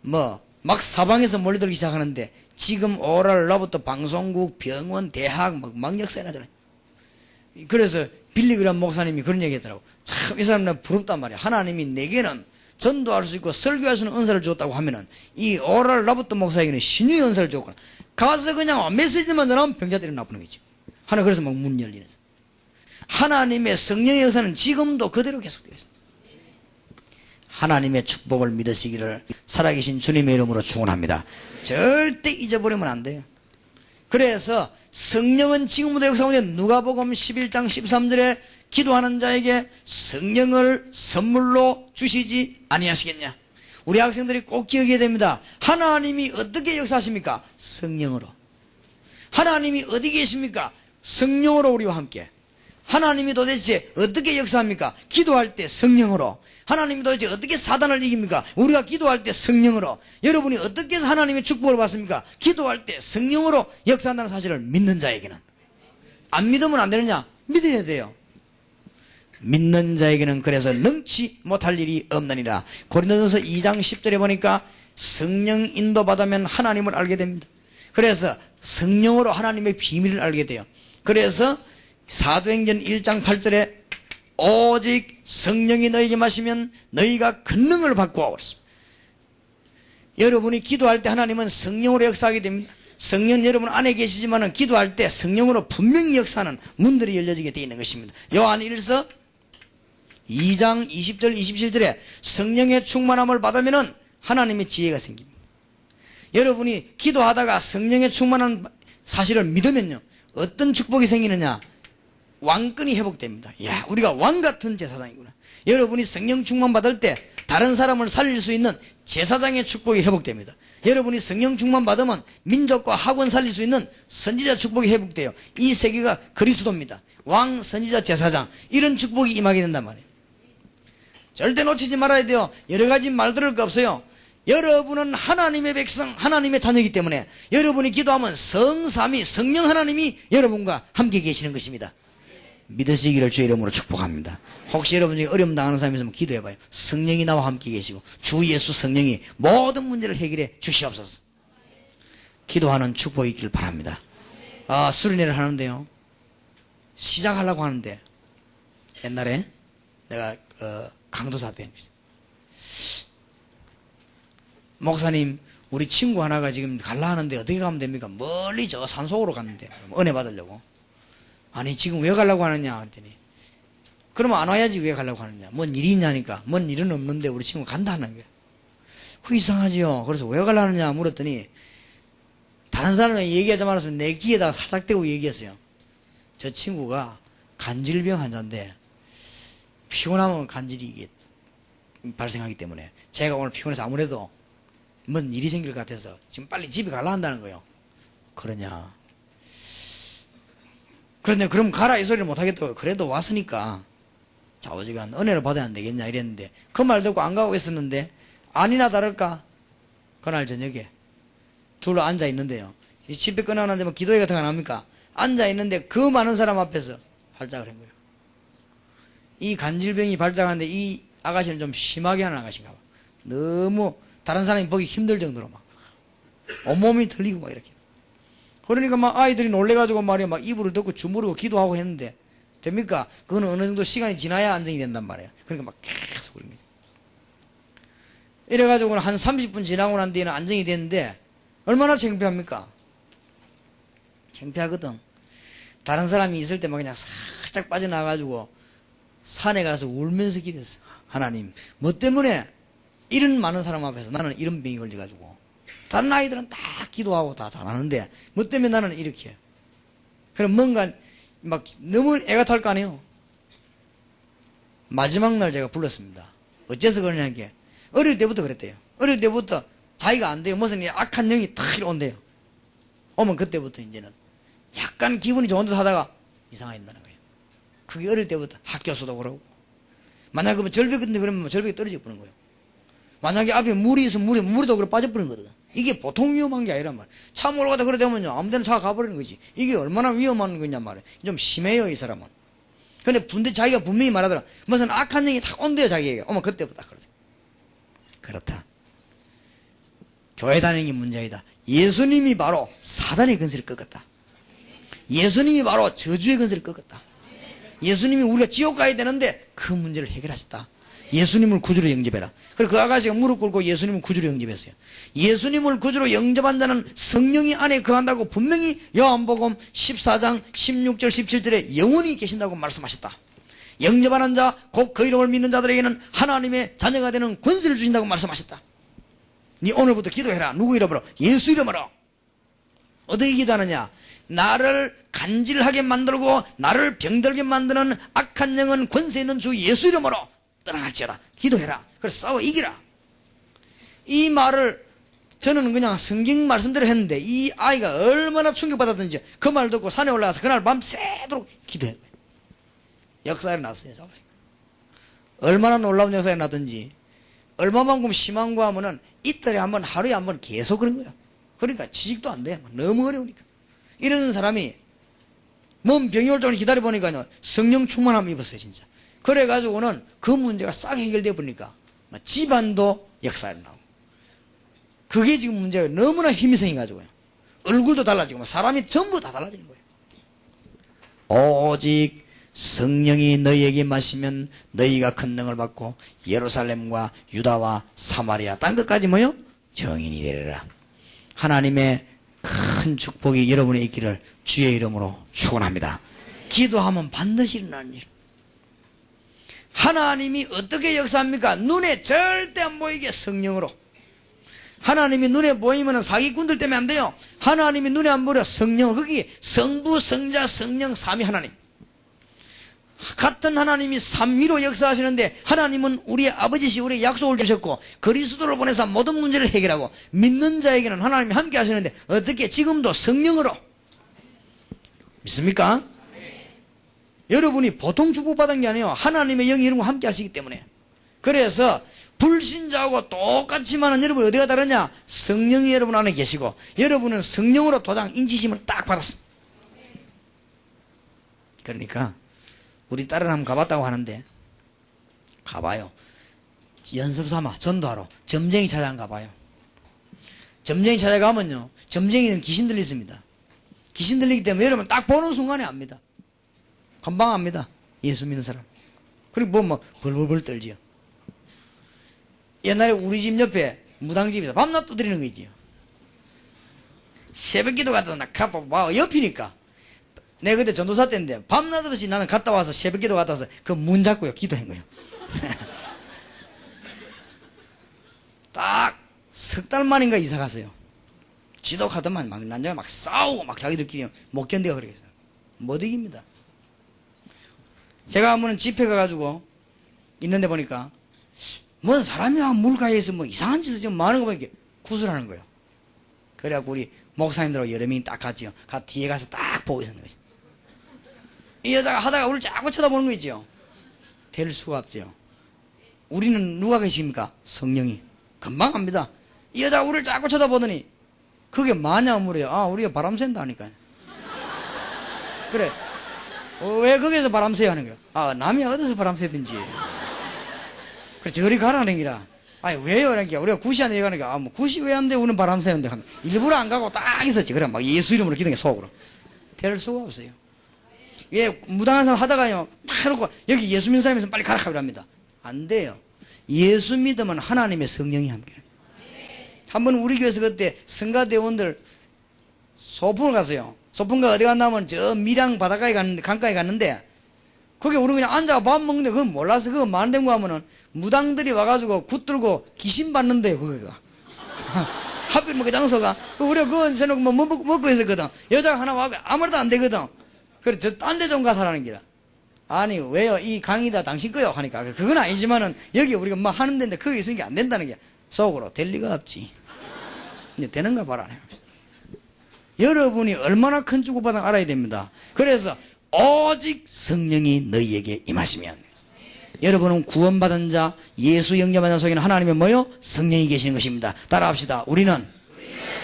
막 사방에서 몰려들기 시작하는데 지금 오랄 로버트 방송국 병원 대학 막 역사에 나잖아요. 그래서 빌리그람 목사님이 그런 얘기 했더라고. 참 이 사람 나 부럽단 말이야. 하나님이 내게는 전도할 수 있고 설교할 수 있는 은사를 주었다고 하면은 이 오랄 로버트 목사에게는 신유의 은사를 줬구나. 가서 그냥 메시지만 전하면 병자들이 나쁘는 거지. 하나 그래서 막 문 열리는. 하나님의 성령의 역사는 지금도 그대로 계속되어 있습니다. 하나님의 축복을 믿으시기를 살아계신 주님의 이름으로 축원합니다. 절대 잊어버리면 안 돼요. 그래서 성령은 지금도 역사하는데 누가복음 11장 13절에 기도하는 자에게 성령을 선물로 주시지 아니하시겠냐. 우리 학생들이 꼭 기억해야 됩니다. 하나님이 어떻게 역사하십니까? 성령으로. 하나님이 어디 계십니까? 성령으로 우리와 함께. 하나님이 도대체 어떻게 역사합니까? 기도할 때 성령으로. 하나님이 도대체 어떻게 사단을 이깁니까? 우리가 기도할 때 성령으로. 여러분이 어떻게 해서 하나님의 축복을 받습니까? 기도할 때 성령으로 역사한다는 사실을 믿는 자에게는. 안 믿으면 안 되느냐? 믿어야 돼요. 믿는 자에게는 그래서 능치 못할 일이 없느니라. 고린도전서 2장 10절에 보니까 성령 인도받으면 하나님을 알게 됩니다. 그래서 성령으로 하나님의 비밀을 알게 돼요. 그래서 사도행전 1장 8절에 오직 성령이 너에게 마시면 너희가 권능을 받고 하고 그랬습니다. 여러분이 기도할 때 하나님은 성령으로 역사하게 됩니다. 성령 여러분 안에 계시지만 기도할 때 성령으로 분명히 역사하는 문들이 열려지게 되어 있는 것입니다. 요한 1서 2장 20절 27절에 성령의 충만함을 받으면 하나님의 지혜가 생깁니다. 여러분이 기도하다가 성령의 충만한 사실을 믿으면요 어떤 축복이 생기느냐? 왕권이 회복됩니다. 야, 우리가 왕같은 제사장이구나. 여러분이 성령 충만 받을 때 다른 사람을 살릴 수 있는 제사장의 축복이 회복됩니다. 여러분이 성령 충만 받으면 민족과 학원 살릴 수 있는 선지자 축복이 회복돼요. 이 세계가 그리스도입니다. 왕, 선지자, 제사장 이런 축복이 임하게 된단 말이에요. 절대 놓치지 말아야 돼요. 여러 가지 말 들을 거 없어요. 여러분은 하나님의 백성, 하나님의 자녀이기 때문에 여러분이 기도하면 성삼위, 성령 하나님이 여러분과 함께 계시는 것입니다. 믿으시기를 주의 이름으로 축복합니다. 혹시 여러분 중에 어려움 당하는 사람이 있으면 기도해봐요. 성령이 나와 함께 계시고 주 예수 성령이 모든 문제를 해결해 주시옵소서. 기도하는 축복이 있기를 바랍니다. 수련회를 하는데요 시작하려고 하는데 옛날에 내가 강도사 때 목사님 우리 친구 하나가 지금 갈라 하는데 어떻게 가면 됩니까? 멀리 저 산속으로 갔는데 은혜 받으려고. 아니 지금 왜 가려고 하느냐 했더니 그러면 안 와야지 왜 가려고 하느냐. 뭔 일이 있냐니까. 뭔 일은 없는데 우리 친구 간다는 거예요. 그 이상하지요. 그래서 왜 가려고 하느냐 물었더니 다른 사람이 얘기하지 말았으면 내 귀에다가 살짝 대고 얘기했어요. 저 친구가 간질병 환자인데 피곤하면 간질이 이게 발생하기 때문에 제가 오늘 피곤해서 아무래도 뭔 일이 생길 것 같아서 지금 빨리 집에 가려 한다는 거예요. 그러냐. 그런데 그럼 가라 이 소리를 못하겠다고. 그래도 왔으니까 좌우지간 은혜를 받아야 안 되겠냐 이랬는데 그 말 듣고 안 가고 있었는데 아니나 다를까 그날 저녁에 둘러 앉아 있는데요. 집에 끝나고 나면 기도회 같은 거 안 합니까? 앉아 있는데 그 많은 사람 앞에서 발작을 한 거예요. 이 간질병이 발작하는데 이 아가씨는 좀 심하게 하는 아가씨인가 봐. 너무 다른 사람이 보기 힘들 정도로 막 온몸이 들리고 막 이렇게. 그러니까 막 아이들이 놀래가지고 말이야 막 이불을 덮고 주무르고 기도하고 했는데 됩니까? 그거는 어느 정도 시간이 지나야 안정이 된단 말이에요. 그러니까 막 계속 그런 거지. 이래가지고는 한 30분 지나고 난 뒤에는 안정이 됐는데 얼마나 창피합니까? 창피하거든. 다른 사람이 있을 때 막 그냥 살짝 빠져나가가지고 산에 가서 울면서 기도했어. 하나님, 뭐 때문에 이런 많은 사람 앞에서 나는 이런 병이 걸려가지고 다른 아이들은 다 기도하고 다 잘하는데 뭐 때문에 나는 이렇게. 그럼 뭔가 막 너무 애가 탈 거 아니에요. 마지막 날 제가 불렀습니다. 어째서 그러냐는 게 어릴 때부터 그랬대요. 어릴 때부터 자기가 안 돼요. 무슨 악한 영이 탁 온대요. 오면 그때부터 이제는 약간 기분이 좋은 듯 하다가 이상해진다는 거예요. 그게 어릴 때부터 학교에서도 그러고. 만약에 그러면 절벽 같은데 그러면 절벽에 떨어져 버리는 거예요. 만약에 앞에 물이 있으면 물에도 그래 빠져버리는 거거든. 이게 보통 위험한 게 아니란 말이에요. 차 몰고 가다 그래 되면요. 아무 데나 차가 가버리는 거지. 이게 얼마나 위험한 거냐 말이에요. 좀 심해요, 이 사람은. 근데 자기가 분명히 말하더라. 무슨 악한 영이 탁 온대요, 자기에게. 어머, 그때부터 딱 그러죠. 그렇다. 교회 다니는 게 문제이다. 예수님이 바로 사단의 근세를 꺾었다. 예수님이 바로 저주의 근세를 꺾었다. 예수님이 우리가 지옥 가야 되는데 그 문제를 해결하셨다. 예수님을 구주로 영접해라. 그래서 그 아가씨가 무릎 꿇고 예수님을 구주로 영접했어요. 예수님을 구주로 영접한 자는 성령이 안에 거한다고 분명히 요한복음 14장 16절 17절에 영원히 계신다고 말씀하셨다. 영접하는 자, 곧 그 이름을 믿는 자들에게는 하나님의 자녀가 되는 권세를 주신다고 말씀하셨다. 네 오늘부터 기도해라. 누구 이름으로? 예수 이름으로. 어떻게 기도하느냐? 나를 간질하게 만들고 나를 병들게 만드는 악한 영은 권세 있는 주 예수 이름으로 떠나갈지어다. 기도해라. 그래서 싸워 이기라. 이 말을 저는 그냥 성경 말씀대로 했는데 이 아이가 얼마나 충격받았든지 그 말 듣고 산에 올라가서 그날 밤새도록 기도했어요. 역사에 났어요. 얼마나 놀라운 역사에 났든지 얼마만큼 심한 거 하면은 이틀에 한 번 하루에 한 번 계속 그런 거야. 그러니까 지식도 안 돼. 너무 어려우니까. 이런 사람이 몸 병이 올 정도 기다려보니까요 성령 충만함 입었어요 진짜. 그래가지고는 그 문제가 싹 해결되어 보니까 집안도 역사에 나오고 그게 지금 문제가 너무나 힘이 생겨가지고요 얼굴도 달라지고 사람이 전부 다 달라지는 거예요. 오직 성령이 너희에게 마시면 너희가 큰 능을 받고 예루살렘과 유다와 사마리아 땅 끝까지 뭐요? 정인이 되리라. 하나님의 큰 축복이 여러분의 있기를 주의 이름으로 축원합니다. 기도하면 반드시 일어나는 일. 하나님이 어떻게 역사합니까? 눈에 절대 안 보이게 성령으로. 하나님이 눈에 보이면 사기꾼들 때문에 안 돼요. 하나님이 눈에 안 보여 성령으로. 거기 성부, 성자, 성령, 삼위 하나님. 같은 하나님이 삼위로 역사하시는데 하나님은 우리의 아버지시 우리의 약속을 주셨고 그리스도를 보내서 모든 문제를 해결하고 믿는 자에게는 하나님이 함께 하시는데 어떻게 지금도 성령으로 믿습니까? 여러분이 보통 축복받은 게 아니에요. 하나님의 영이 이런 거 함께 하시기 때문에. 그래서 불신자하고 똑같지만은 여러분 어디가 다르냐? 성령이 여러분 안에 계시고 여러분은 성령으로 도장 인지심을 딱 받았습니다. 그러니까 우리 딸은 한번 가봤다고 하는데 가봐요. 연습 삼아 전도하러 점쟁이 찾아간 가봐요. 점쟁이 찾아가면요 점쟁이는 귀신 들리습니다. 귀신 들리기 때문에 여러분 딱 보는 순간에 압니다. 금방 압니다. 예수 믿는 사람. 그리고 뭐 벌벌벌 떨지요. 옛날에 우리 집 옆에 무당집에서 밤낮 두드리는 거 있지요. 새벽기도 갔다 나 가봐 옆이니까. 내가 그때 전도사 때인데 밤낮 없이 나는 갔다 와서 새벽기도 갔다 와서 그 문 잡고요 기도한 거예요. 딱 석 달 만인가 이사 갔어요. 지독하더만 막 난장에 막 싸우고 막 자기들끼리 못 견디가 그러겠어요. 못 이깁니다. 제가 한번 집회 가가지고 있는데 보니까 뭔 사람이 물가에서 뭐 이상한 짓을 좀 많은 거 보니까 구슬하는 거예요. 그래갖고 우리 목사님들하고 여러 명이 딱 갔지요. 뒤에 가서 딱 보고 있었는 거지. 이 여자가 하다가 우리를 자꾸 쳐다보는 거 있지요. 될 수가 없지요. 우리는 누가 계십니까? 성령이. 금방 합니다. 이 여자가 우리를 자꾸 쳐다보더니 그게 뭐냐 물어요. 아 우리가 바람 쐰다 하니까. 그래. 왜 거기서 바람 쐬야 하는 거야? 아 남이 어디서 바람 쐬든지. 그래 저리 가라는 기라. 아니, 왜요? 그러니까 우리가 굿이 안 되니까, 뭐, 굿이 왜 안 돼? 우리는 바람 새는데 하면 일부러 안 가고 딱 있었지. 그래, 막 예수 이름으로 기도해, 속으로. 될 수가 없어요. 예, 무당한 사람 하다가요, 막 해놓고, 여기 예수 믿는 사람이 있으면 빨리 가라 하기로 합니다. 안 돼요. 예수 믿으면 하나님의 성령이 함께. 한번 우리 교회에서 그때 성가대원들 소풍을 갔어요. 소풍가 어디 갔냐면 저 밀양 바닷가에 갔는데, 강가에 갔는데, 거기 우리 그냥 앉아 밥 먹는데 그건 몰라서 그거 많은 거 하면은 무당들이 와가지고 굳들고 귀신 받는데요, 거기가. 하필 뭐 그 장소가. 우리가 그거 해놓고 뭐 먹고 있었거든. 여자가 하나 와고 아무래도 안 되거든. 그래, 저 딴 데 좀 가서라는 기라. 아니, 왜요? 이 강이다 당신 거요? 하니까. 그건 아니지만은 여기 우리가 뭐 하는 데인데 거기 있으니까 안 된다는 게 속으로 될 리가 없지. 이제 되는가 봐라. 여러분이 얼마나 큰 축복받은 알아야 됩니다. 그래서 오직 성령이 너희에게 임하시면 여러분은 구원받은 자, 예수 영접받은 속에는 하나님의 뭐요? 성령이 계시는 것입니다. 따라합시다. 우리는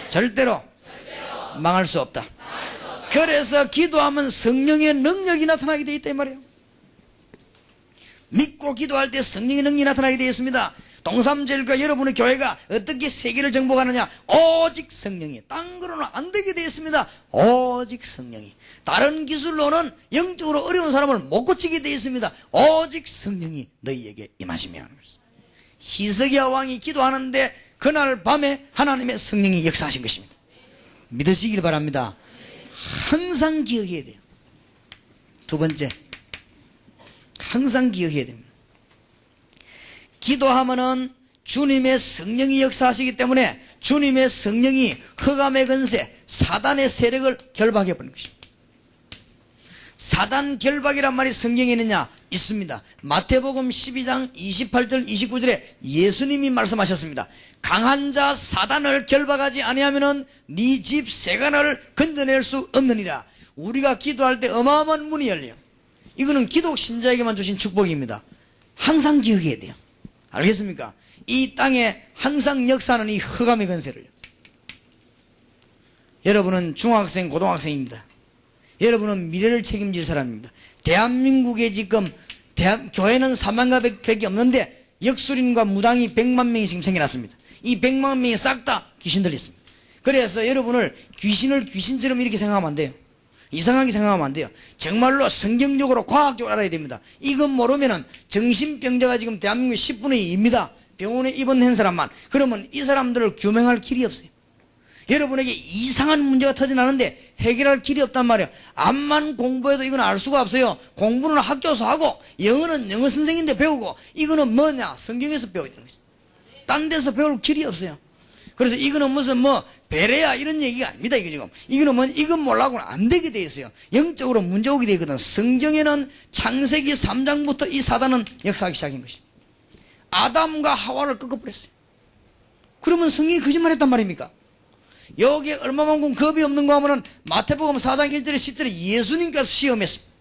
절대로 망할 수 없다. 그래서 기도하면 성령의 능력이 나타나게 되어 있다 이 말이에요. 믿고 기도할 때 성령의 능력이 나타나게 되어 있습니다. 동삼제일과 여러분의 교회가 어떻게 세계를 정복하느냐? 오직 성령이. 딴 거로는 안 되게 되어 있습니다. 오직 성령이. 다른 기술로는 영적으로 어려운 사람을 못 고치게 되어 있습니다. 오직 성령이 너희에게 임하시며. 히스기야 왕이 기도하는데 그날 밤에 하나님의 성령이 역사하신 것입니다. 믿으시길 바랍니다. 항상 기억해야 돼요. 두 번째, 항상 기억해야 됩니다. 기도하면은 주님의 성령이 역사하시기 때문에 주님의 성령이 흑암의 권세, 사단의 세력을 결박해 버리는 것입니다. 사단 결박이란 말이 성경에 있느냐? 있습니다. 마태복음 12장 28절 29절에 예수님이 말씀하셨습니다. 강한 자 사단을 결박하지 아니하면은 네 집 세간을 건져낼 수 없느니라. 우리가 기도할 때 어마어마한 문이 열려요. 이거는 기독 신자에게만 주신 축복입니다. 항상 기억해야 돼요. 알겠습니까? 이 땅에 항상 역사하는 이 흑암의 권세를. 여러분은 중학생, 고등학생입니다. 여러분은 미래를 책임질 사람입니다. 대한민국에 지금 교회는 4만가 밖에 없는데 역술인과 무당이 100만 명이 지금 생겨났습니다. 이 100만 명이 싹 다 귀신 들렸습니다. 그래서 여러분을 귀신을 귀신처럼 이렇게 생각하면 안 돼요. 이상하게 생각하면 안 돼요. 정말로 성경적으로 과학적으로 알아야 됩니다. 이건 모르면은 정신병자가 지금 대한민국의 10분의 2입니다. 병원에 입원한 사람만. 그러면 이 사람들을 규명할 길이 없어요. 여러분에게 이상한 문제가 터져나는데 해결할 길이 없단 말이에요. 암만 공부해도 이건 알 수가 없어요. 공부는 학교에서 하고 영어는 영어 선생님인데 배우고 이거는 뭐냐? 성경에서 배우고 있는 거죠. 딴 데서 배울 길이 없어요. 그래서 이거는 무슨 뭐 베레야 이런 얘기가 아닙니다. 이거 지금 이거는 뭐 이건 몰라고는 안 되게 돼 있어요. 영적으로 문제 오게 되거든. 성경에는 창세기 3장부터 이 사단은 역사하기 시작한 것이. 아담과 하와를 꺾어버렸어요. 그러면 성경이 거짓말했단 말입니까? 여기에 얼마만큼 겁이 없는 거 하면은 마태복음 4장 1절에 10절에 예수님께서 시험했습니다.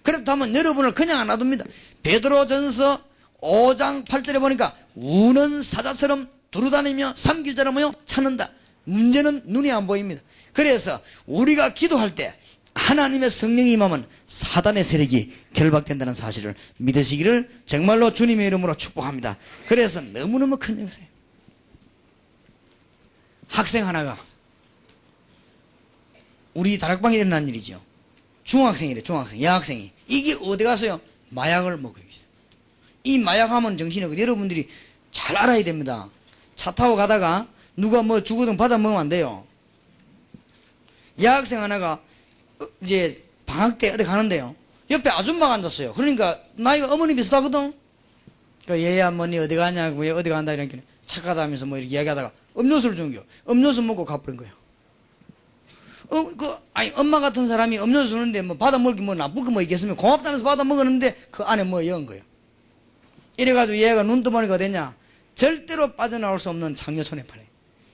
그렇다면 여러분을 그냥 안 놔둡니다. 베드로전서 5장 8절에 보니까 우는 사자처럼 두루다니며 삼킬자를 뭐요? 찾는다. 문제는 눈이 안 보입니다. 그래서 우리가 기도할 때 하나님의 성령이 임하면 사단의 세력이 결박된다는 사실을 믿으시기를 정말로 주님의 이름으로 축복합니다. 그래서 너무너무 큰 역사예요. 학생 하나가 우리 다락방에 일어난 일이죠. 중학생이래. 중학생, 여학생이. 이게 어디 가서요? 마약을 먹어요. 이 마약하면 정신이 없고 여러분들이 잘 알아야 됩니다. 차 타고 가다가 누가 뭐 주거든 받아 먹으면 안 돼요. 여학생 하나가 이제 방학 때 어디 가는데요. 옆에 아줌마가 앉았어요. 그러니까 나이가 어머니 비슷하거든. 그러니까 얘야 어머니 어디 가냐고 어디 간다 이렇게 착하다면서 뭐 이렇게 이야기하다가 음료수를 준 거요. 음료수 먹고 가버린 거예요. 아니 엄마 같은 사람이 음료수 주는데 뭐 받아 먹기 뭐 나쁠 거 뭐 있겠으면 고맙다면서 받아 먹었는데 그 안에 뭐 연 거예요. 이래가지고 얘가 눈 떠보니까 됐냐? 절대로 빠져나올 수 없는 장려촌에 팔아요.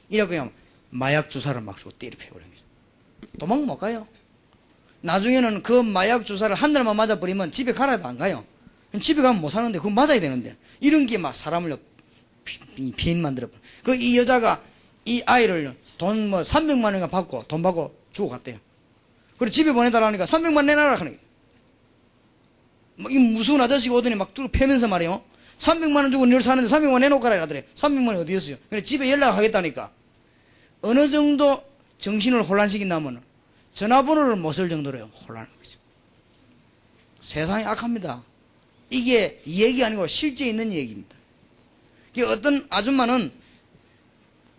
이래고 마약 주사를 막 주고 때려 패버린 거죠. 도망 못 가요. 나중에는 그 마약 주사를 한 달만 맞아버리면 집에 가라도 안 가요. 집에 가면 못 사는데 그거 맞아야 되는데 이런 게 막 사람을 피인 만들어버려. 그 이 여자가 이 아이를 돈 뭐 300만 원인가 받고 돈 받고 주고 갔대요. 그리고 집에 보내달라니까 300만 내놔라 하는 거예요. 이 무서운 아저씨가 오더니 막 뚫어 패면서 말이에요. 300만 원 주고 늘 사는데 300만 원 내놓고 가라 이러더래. 300만 원이 어디였어요? 그래 집에 연락하겠다니까. 어느 정도 정신을 혼란시킨다면 전화번호를 못 쓸 정도로 혼란한 거죠. 세상이 악합니다. 이게 얘기 아니고 실제 있는 얘기입니다. 어떤 아줌마는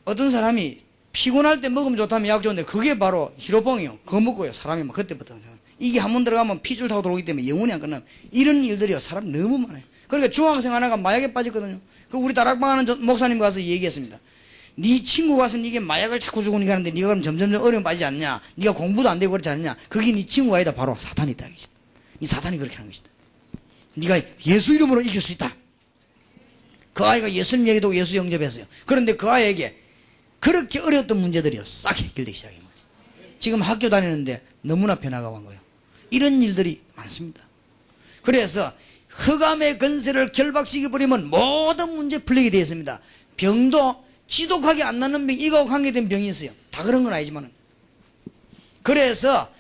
어떤 사람이 피곤할 때 먹으면 좋다면 약 좋은데 그게 바로 히로뽕이요. 그거 먹고요. 사람이 막 그때부터. 이게 한 번 들어가면 핏줄 타고 들어오기 때문에 영원히 안 끝나요. 이런 일들이요. 사람 너무 많아요. 그러니까 중학생 하나가 마약에 빠졌거든요. 그 우리 다락방 하는 목사님 가서 얘기했습니다. 네 친구 가서 이게 마약을 자꾸 주고니까 하는데 네가 그럼 점점 어려움 빠지지 않냐? 네가 공부도 안 되고 그렇지 않냐? 그게 네 친구가 아니다. 바로 사탄이 있다. 이 사탄이 그렇게 하는 것이다. 네가 예수 이름으로 이길 수 있다. 그 아이가 예수님 얘기도 예수 영접했어요. 그런데 그 아이에게 그렇게 어려웠던 문제들이요. 싹 해결되기 시작해요. 지금 학교 다니는데 너무나 변화가 온 거예요. 이런 일들이 많습니다. 그래서 흑암의 건세를 결박시켜버리면 모든 문제 풀리게 되어 있습니다. 병도 지독하게 안 낫는 병, 이거하고 관계된 병이 있어요. 다 그런 건 아니지만. 그래서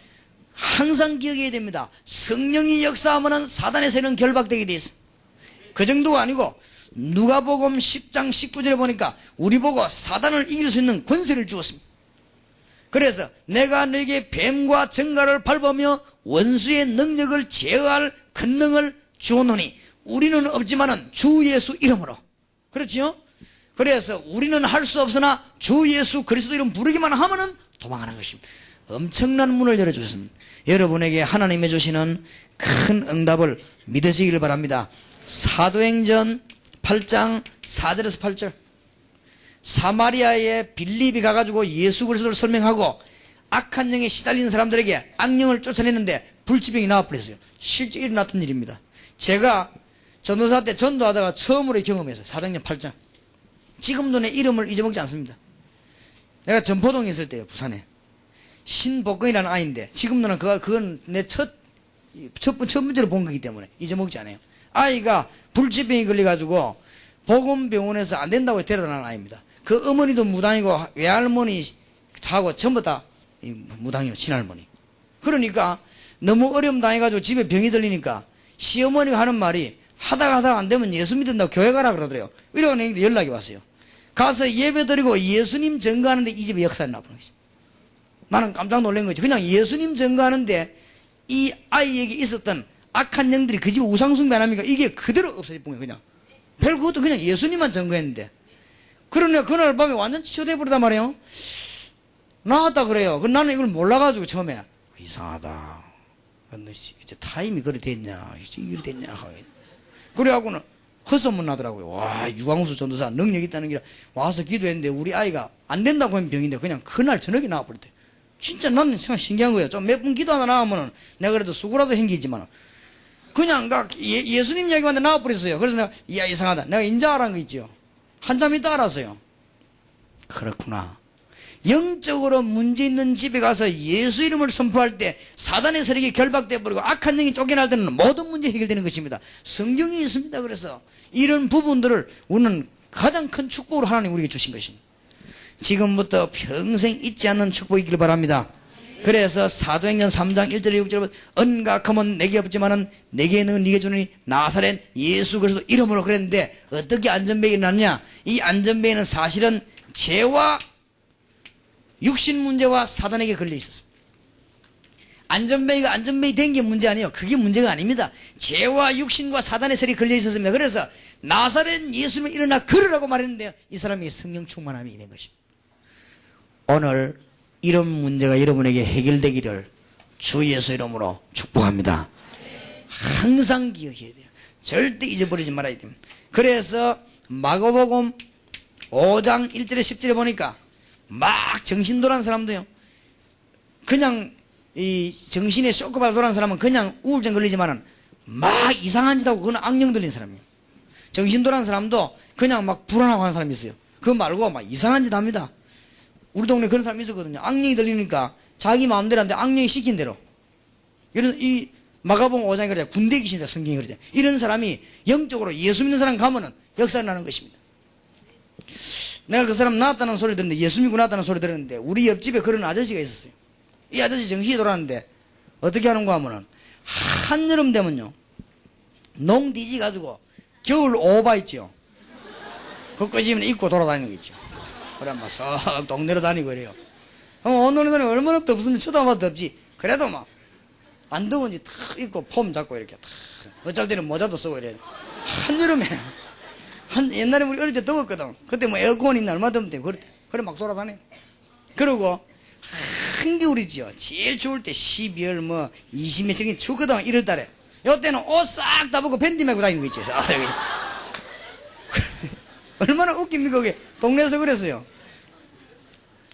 항상 기억해야 됩니다. 성령이 역사하면 사단의 세력은 결박되게 되어 있어요. 그 정도가 아니고 누가복음 10장 19절에 보니까 우리 보고 사단을 이길 수 있는 권세를 주었습니다. 그래서 내가 너에게 뱀과 정갈을 밟으며 원수의 능력을 제어할 권능을 주었노니 우리는 없지만은 주 예수 이름으로. 그렇지요? 그래서 우리는 할 수 없으나 주 예수 그리스도 이름 부르기만 하면은 도망하는 것입니다. 엄청난 문을 열어주셨습니다. 여러분에게 하나님이 주시는 큰 응답을 믿으시기를 바랍니다. 사도행전 8장 4절에서 8절. 사마리아에 빌립이 가가지고 예수 그리스도를 설명하고 악한 영에 시달린 사람들에게 악령을 쫓아내는데 불치병이 나와버렸어요. 실제 일어났던 일입니다. 제가 전도사 때 전도하다가 처음으로 경험했어요. 사도행전 8장. 지금도 내 이름을 잊어먹지 않습니다. 내가 전포동에 있을 때요, 부산에. 신복근이라는 아이인데, 지금도 그건 내 첫 번째로 본 거기 때문에 잊어먹지 않아요. 아이가 불치병이 걸려가지고 보건병원에서 안 된다고 데려다 놓은 아이입니다. 그 어머니도 무당이고 외할머니하고 전부 다 무당이요, 친할머니. 그러니까 너무 어려움 당해가지고 집에 병이 들리니까 시어머니가 하는 말이 하다가 안 되면 예수 믿는다고 교회 가라 그러더래요. 이러고 연락이 왔어요. 가서 예배 드리고 예수님 증거하는데 이 집에 역사를 나보는 거죠. 나는 깜짝 놀란 거죠. 그냥 예수님 증거하는데 이 아이에게 있었던 악한 영들이 그 집 우상숭배 안 합니까? 이게 그대로 없어질 뿐이에요. 그냥 별 그것도 그냥 예수님만 증거했는데, 그러네 그날 밤에 완전 치료돼 버리단 말이에요. 나왔다 그래요. 나는 이걸 몰라가지고 처음에 이상하다. 근데 이제 타임이 그래 됐냐, 이제 이래 됐냐. 그래갖고는 헛소문 나더라고요. 와, 유광수 전도사 능력 있다는 게 와서 기도했는데 우리 아이가 안 된다고 하면 병인데 그냥 그날 저녁에 나와버렸대. 진짜 나는 생각 신기한 거예요. 좀 몇 분 기도하다 나오면은 내가 그래도 수고라도 행기지만 그냥 예수님 이야기만 나와버렸어요. 그래서 내가 이야 이상하다. 내가 인자 알아는 거 있죠. 한참 있다 알았어요. 그렇구나. 영적으로 문제 있는 집에 가서 예수 이름을 선포할 때 사단의 세력이 결박돼 버리고 악한 영이 쫓겨날 때는 모든 문제 해결되는 것입니다. 성경이 있습니다. 그래서 이런 부분들을 우리는 가장 큰 축복으로 하나님 우리에게 주신 것입니다. 지금부터 평생 잊지 않는 축복이길 바랍니다. 그래서 사도행전 3장 1절에 6절에 언각함은 내게 없지만은 내게는 네게 주느니 나사렛 예수 그리스도 이름으로 그랬는데 어떻게 안전뱅이 났냐? 이 안전뱅이는 사실은 죄와 육신 문제와 사단에게 걸려 있었습니다. 안전뱅이가 안전뱅이 된 게 문제 아니에요. 그게 문제가 아닙니다. 죄와 육신과 사단의 세력이 걸려 있었습니다. 그래서 나사렛 예수님이 일어나 걸으라고 말했는데 이 사람이 성령 충만함이 있는 것입니다. 오늘 이런 문제가 여러분에게 해결되기를 주 예수 이름으로 축복합니다. 항상 기억해야 돼요. 절대 잊어버리지 말아야 됩니다. 그래서 마가복음 5장 1절에 10절에 보니까 막 정신 돌아온 사람도요, 그냥 이 정신에 쇼크받아 돌아온 사람은 그냥 우울증 걸리지만은 막 이상한 짓 하고 그건 악령 들린 사람이에요. 정신 돌아온 사람도 그냥 막 불안하고 하는 사람이 있어요. 그거 말고 막 이상한 짓 합니다. 우리 동네에 그런 사람이 있었거든요. 악령이 들리니까 자기 마음대로 하는데 악령이 시킨 대로. 이런, 이 마가복음 5장에 그래, 군대 귀신이다, 성경이 그러죠. 이런 사람이 영적으로 예수 믿는 사람 가면은 역사를 나는 것입니다. 내가 그 사람 나왔다는 소리 들었는데, 예수 믿고 나왔다는 소리 들었는데, 우리 옆집에 그런 아저씨가 있었어요. 이 아저씨 정신이 돌아왔는데, 어떻게 하는가 하면은, 한여름 되면요, 농 뒤지 가지고, 겨울 오바 있죠. 그거 끄집으면 입고 돌아다니는 거 있죠. 그래, 막 썩 동네로 다니고 그래요. 오늘은 얼마나 덥으면 쳐다봐도 덥지. 그래도 막, 안 더운지 탁 입고 폼 잡고 이렇게 탁. 어쩔 때는 모자도 쓰고 이래. 한여름에. 옛날에 우리 어릴 때 더웠거든. 그때 뭐 에어컨 있나 얼마 더운데. 그래 막 돌아다녀. 그러고, 한겨울이지요. 제일 추울 때 12월 뭐 20몇일이 춥거든. 1월 달에. 요때는 옷 싹 다 벗고 팬티 메고 다니는 거 있죠. 여기. 얼마나 웃깁니까, 그게. 동네에서 그랬어요.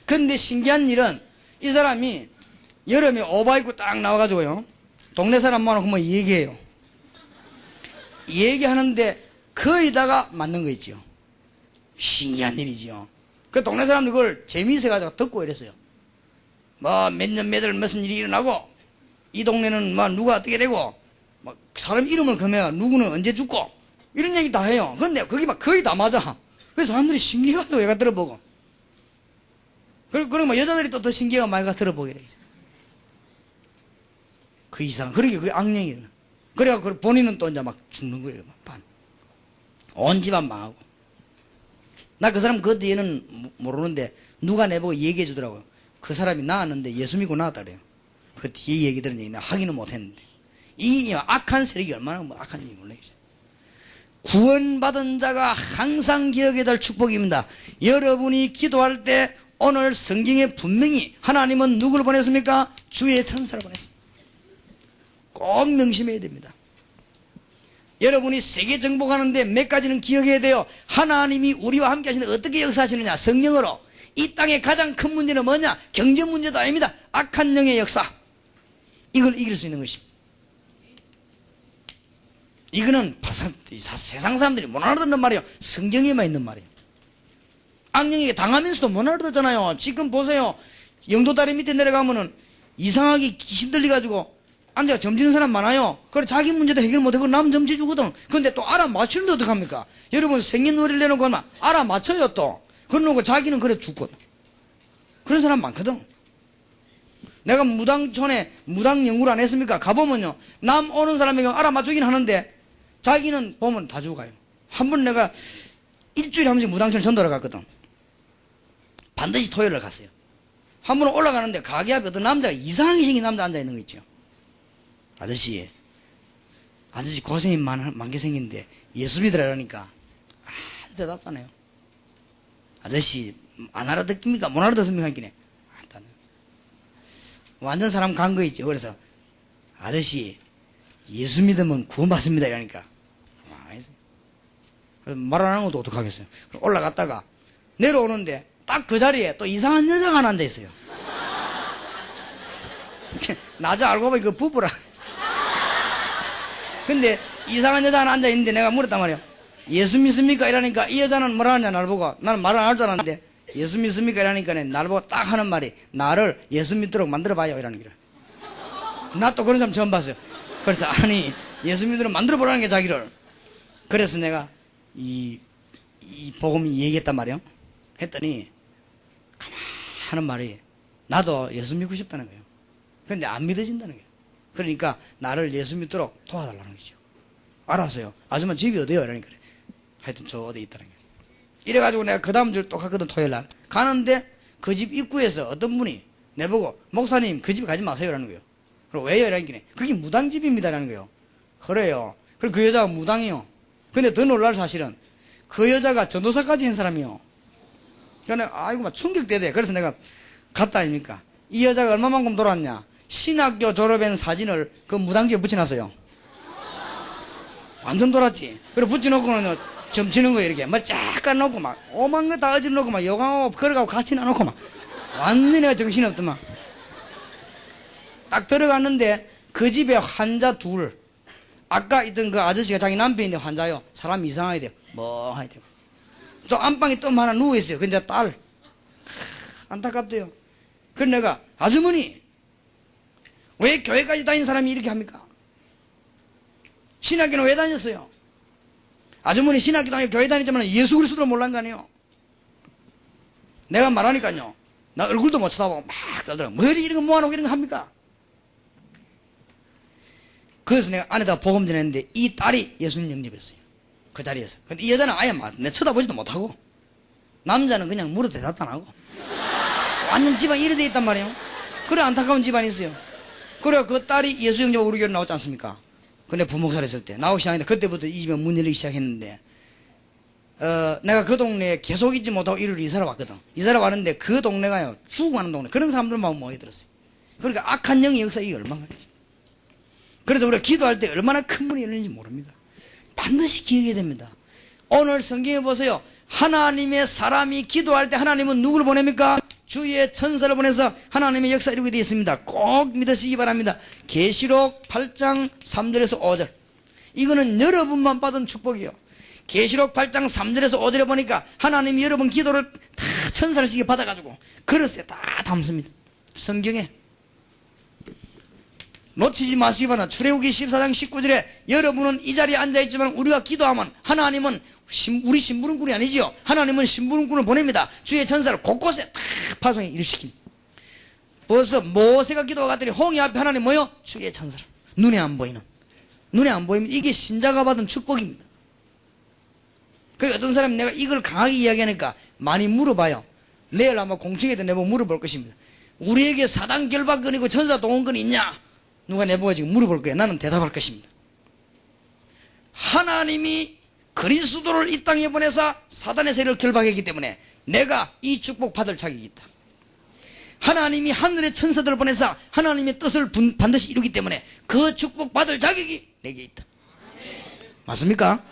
근데 신기한 일은 이 사람이 여름에 오바 입고 딱 나와가지고요. 동네 사람 모아놓고 뭐 얘기해요. 얘기하는데 거의다가 맞는 거 있지요. 신기한 일이지요. 그 동네 사람들 그걸 재미있어가지고 듣고 이랬어요. 뭐 몇 년 몇월 무슨 일이 일어나고 이 동네는 뭐 누가 어떻게 되고 막 사람 이름을 검해가 누구는 언제 죽고 이런 얘기 다 해요. 근데 그게 막 거의 다 맞아. 그래서 사람들이 신기해가지고 얘가 들어보고. 그리고 뭐 여자들이 또 더 신기해가 많이가 들어보게 돼 있어. 그 이상, 그러게 그게 악령이에요. 그래갖고 본인은 또 이제 막 죽는 거예요. 반. 온 집안 망하고. 나 그 사람 그 뒤에는 모르는데 누가 내보고 얘기해 주더라고요. 그 사람이 나왔는데 예수 믿고 나왔다 그래요. 그 뒤에 얘기 들은 얘기 나 확인은 못 했는데. 이 악한 세력이 얼마나 악한지 몰라요. 구원받은 자가 항상 기억해야 될 축복입니다. 여러분이 기도할 때 오늘 성경에 분명히 하나님은 누구를 보냈습니까? 주의 천사를 보냈습니다. 꼭 명심해야 됩니다. 여러분이 세계 정복하는데 몇 가지는 기억해야 돼요. 하나님이 우리와 함께 하시는데 어떻게 역사하시느냐? 성령으로. 이 땅의 가장 큰 문제는 뭐냐? 경제 문제도 아닙니다. 악한 영의 역사. 이걸 이길 수 있는 것입니다. 이거는 세상 사람들이 못 알아듣는 말이에요. 성경에만 있는 말이에요. 악령에게 당하면서도 못 알아듣잖아요. 지금 보세요. 영도다리 밑에 내려가면은 이상하게 귀신 들려가지고 앉아가 점치는 사람 많아요. 그래 자기 문제도 해결 못하고 남 점치 주거든. 근데 또 알아맞추는데 어떡합니까? 여러분 생년월일 내놓고 하면 알아맞혀요 또. 그러고 자기는 그래 죽거든. 그런 사람 많거든. 내가 무당촌에 무당 연구를 안 했습니까? 가보면요. 남 오는 사람에게 알아맞추긴 하는데 자기는 보면 다 죽어가요. 한 번 내가 일주일에 한 번씩 무당촌에 전도를 갔거든. 반드시 토요일을 갔어요. 한 번은 올라가는데 가게 앞에 어떤 남자가 이상하게 생긴 남자 앉아있는 거 있죠. 아저씨 고생이 많게 생긴데 예수 믿으라니까 대답하네요. 아저씨 안 알아듣습니까? 못 알아듣습니까? 했기네. 완전 사람 간 거 있죠. 그래서 아저씨 예수 믿으면 구원받습니다 이러니까 그래서 말 안 하는 것도 어떡하겠어요. 올라갔다가 내려오는데 딱 그 자리에 또 이상한 여자가 하나 앉아있어요. 나중에 알고 보니 그 부부라. 근데 이상한 여자 하나 앉아있는데 내가 물었단 말이야. 예수 믿습니까? 이러니까 이 여자는 뭐라 하냐 나를 보고. 나는 말을 안 할 줄 알았는데 예수 믿습니까? 이러니까 나를 보고 딱 하는 말이 나를 예수 믿도록 만들어봐요 이러는 거야. 나 또 그런 사람 처음 봤어요. 그래서 아니 예수 믿도록 만들어보라는 게 자기를. 그래서 내가 이 복음 얘기했단 말이에요. 했더니 가만 하는 말이 나도 예수 믿고 싶다는 거예요. 그런데 안 믿어진다는 거예요. 그러니까 나를 예수 믿도록 도와달라는 거죠. 알았어요. 아줌마 집이 어디요? 이러니까 하여튼 저 어디 있다는 거예요. 이래가지고 내가 그 다음 주 또 갔거든. 토요일 날 가는데 그 집 입구에서 어떤 분이 내보고 목사님 그 집 가지 마세요 라는 거예요. 그리고 왜요? 이러니까 그게 무당집입니다 라는 거예요. 그래요. 그리고 그 여자가 무당이요. 근데 더 놀랄 사실은 그 여자가 전도사까지 한 사람이요. 그러니까 아이고 막 충격되대. 그래서 내가 갔다 아닙니까? 이 여자가 얼마만큼 돌았냐? 신학교 졸업한 사진을 그 무당집에 붙여놨어요. 완전 돌았지. 그리고 붙여놓고는 점치는 거 이렇게 뭐 쫙 놓고 막 오만 거 다 어질러놓고 막 요강하고 걸어가고 같이 놔놓고 막 완전히 내가 정신이 없더만. 딱 들어갔는데 그 집에 환자 둘. 아까 있던 그 아저씨가 자기 남편인데 환자요. 사람 이상하게 돼요. 멍하게 되고. 또 안방에 또 하나 누워있어요. 그 이제 딸. 안타깝대요. 그래서 내가 아주머니 왜 교회까지 다닌 사람이 이렇게 합니까? 신학교는 왜 다녔어요? 아주머니 신학교 다니고 교회 다니지만 예수 그리스도를 몰란 거 아니에요? 내가 말하니까요. 나 얼굴도 못 쳐다보고 막 떠들어. 머리 이런 거 모아놓고 이런 거 합니까? 그래서 내가 안에다 복음 전했는데 이 딸이 예수님 영접했어요. 그 자리에서. 근데 이 여자는 아예 내 쳐다보지도 못하고, 남자는 그냥 물어 대답도 안 하고, 완전 집안 이래 돼 있단 말이에요. 그래, 안타까운 집안이 있어요. 그래, 그 딸이 예수 영접 우리 교회 나왔지 않습니까? 근데 부목사를 했을 때 나오기 시작했는데, 그때부터 이 집에 문 열리기 시작했는데, 내가 그 동네에 계속 있지 못하고 이리로 이사를 왔거든. 이사를 왔는데 그 동네가요, 죽어가는 동네. 그런 사람들만 모여들었어요. 그러니까 악한 영의 역사, 이게 얼마나. 그래서 우리가 기도할 때 얼마나 큰 문이 열리는지 모릅니다. 반드시 기억해야 됩니다. 오늘 성경에 보세요. 하나님의 사람이 기도할 때 하나님은 누구를 보냅니까? 주의 천사를 보내서 하나님의 역사 이루게 되어 있습니다. 꼭 믿으시기 바랍니다. 계시록 8장 3절에서 5절. 이거는 여러분만 받은 축복이요. 계시록 8장 3절에서 5절에 보니까 하나님이 여러분 기도를 다 천사를 시게 받아가지고 그릇에 다 담습니다. 성경에. 놓치지 마시기 바랍니다. 출애굽기 14장 19절에 여러분은 이 자리에 앉아있지만 우리가 기도하면 하나님은 우리 심부름꾼이 아니지요. 하나님은 심부름꾼을 보냅니다. 주의 천사를 곳곳에 다 파송해 일시킵니다. 벌써 모세가 기도가 갔더니 홍해 앞에 하나님 뭐요? 주의 천사를. 눈에 안 보이는. 눈에 안 보이면 이게 신자가 받은 축복입니다. 그리고 어떤 사람이 내가 이걸 강하게 이야기하니까 많이 물어봐요. 내일 아마 공청회도 내보고 물어볼 것입니다. 우리에게 사단 결박권이고 천사 동원권이 있냐? 누가 내보고 지금 물어볼 거예요. 나는 대답할 것입니다. 하나님이 그리스도를 이 땅에 보내서 사단의 세력을 결박했기 때문에 내가 이 축복 받을 자격이 있다. 하나님이 하늘의 천사들을 보내서 하나님의 뜻을 반드시 이루기 때문에 그 축복 받을 자격이 내게 있다. 맞습니까?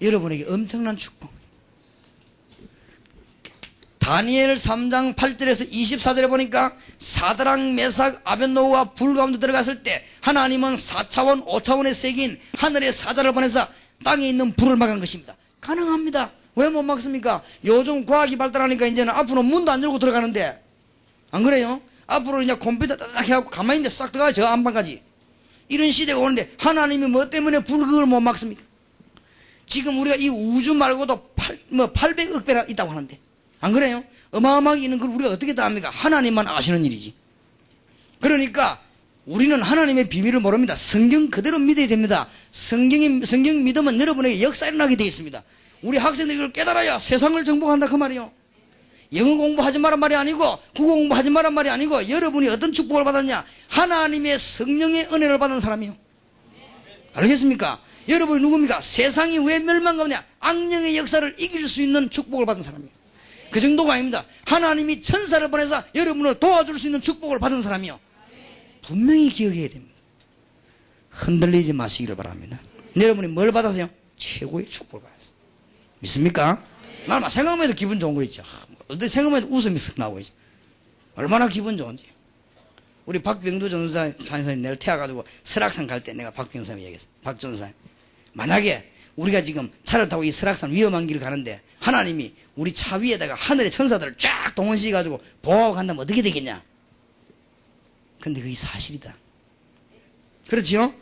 여러분에게 엄청난 축복. 다니엘 3장 8절에서 24절에 보니까 사드락, 메삭, 아벳노고가 불 가운데 들어갔을 때 하나님은 4차원, 5차원의 세계인 하늘의 사자를 보내서 땅에 있는 불을 막은 것입니다. 가능합니다. 왜 못 막습니까? 요즘 과학이 발달하니까 이제는 앞으로 문도 안 열고 들어가는데, 안 그래요? 앞으로 이제 컴퓨터 따닥 해갖고 가만히 있는데 싹 들어가요. 저 안방까지. 이런 시대가 오는데 하나님이 뭐 때문에 불을 못 막습니까? 지금 우리가 이 우주 말고도 800억 배나 있다고 하는데, 안 그래요? 어마어마하게 있는 걸 우리가 어떻게 다 합니까? 하나님만 아시는 일이지. 그러니까 우리는 하나님의 비밀을 모릅니다. 성경 그대로 믿어야 됩니다. 성경 믿으면 여러분에게 역사 일어나게 되어 있습니다. 우리 학생들이 이걸 깨달아야 세상을 정복한다 그 말이요. 영어 공부하지 말란 말이 아니고 국어 공부하지 말란 말이 아니고 여러분이 어떤 축복을 받았냐? 하나님의 성령의 은혜를 받은 사람이요. 알겠습니까? 여러분이 누굽니까? 세상이 왜 멸망하느냐? 악령의 역사를 이길 수 있는 축복을 받은 사람이요. 그 정도가 아닙니다. 하나님이 천사를 보내서 여러분을 도와줄 수 있는 축복을 받은 사람이요. 분명히 기억해야 됩니다. 흔들리지 마시기를 바랍니다. 여러분이 뭘 받았어요? 최고의 축복을 받았어요. 믿습니까? 나는 생각만 해도 기분 좋은 거 있죠. 어떻게 생각만 해도 웃음이 쓱 나오고 있죠. 얼마나 기분 좋은지. 우리 박병두 전도사 선생님 내가 태워가지고 설악산 갈 때 내가 박병두 선생님 얘기했어. 박 전도사님. 만약에 우리가 지금 차를 타고 이 설악산 위험한 길을 가는데 하나님이 우리 차 위에다가 하늘의 천사들을 쫙 동원시켜가지고 보호하고 간다면 어떻게 되겠냐? 근데 그게 사실이다. 그렇지요?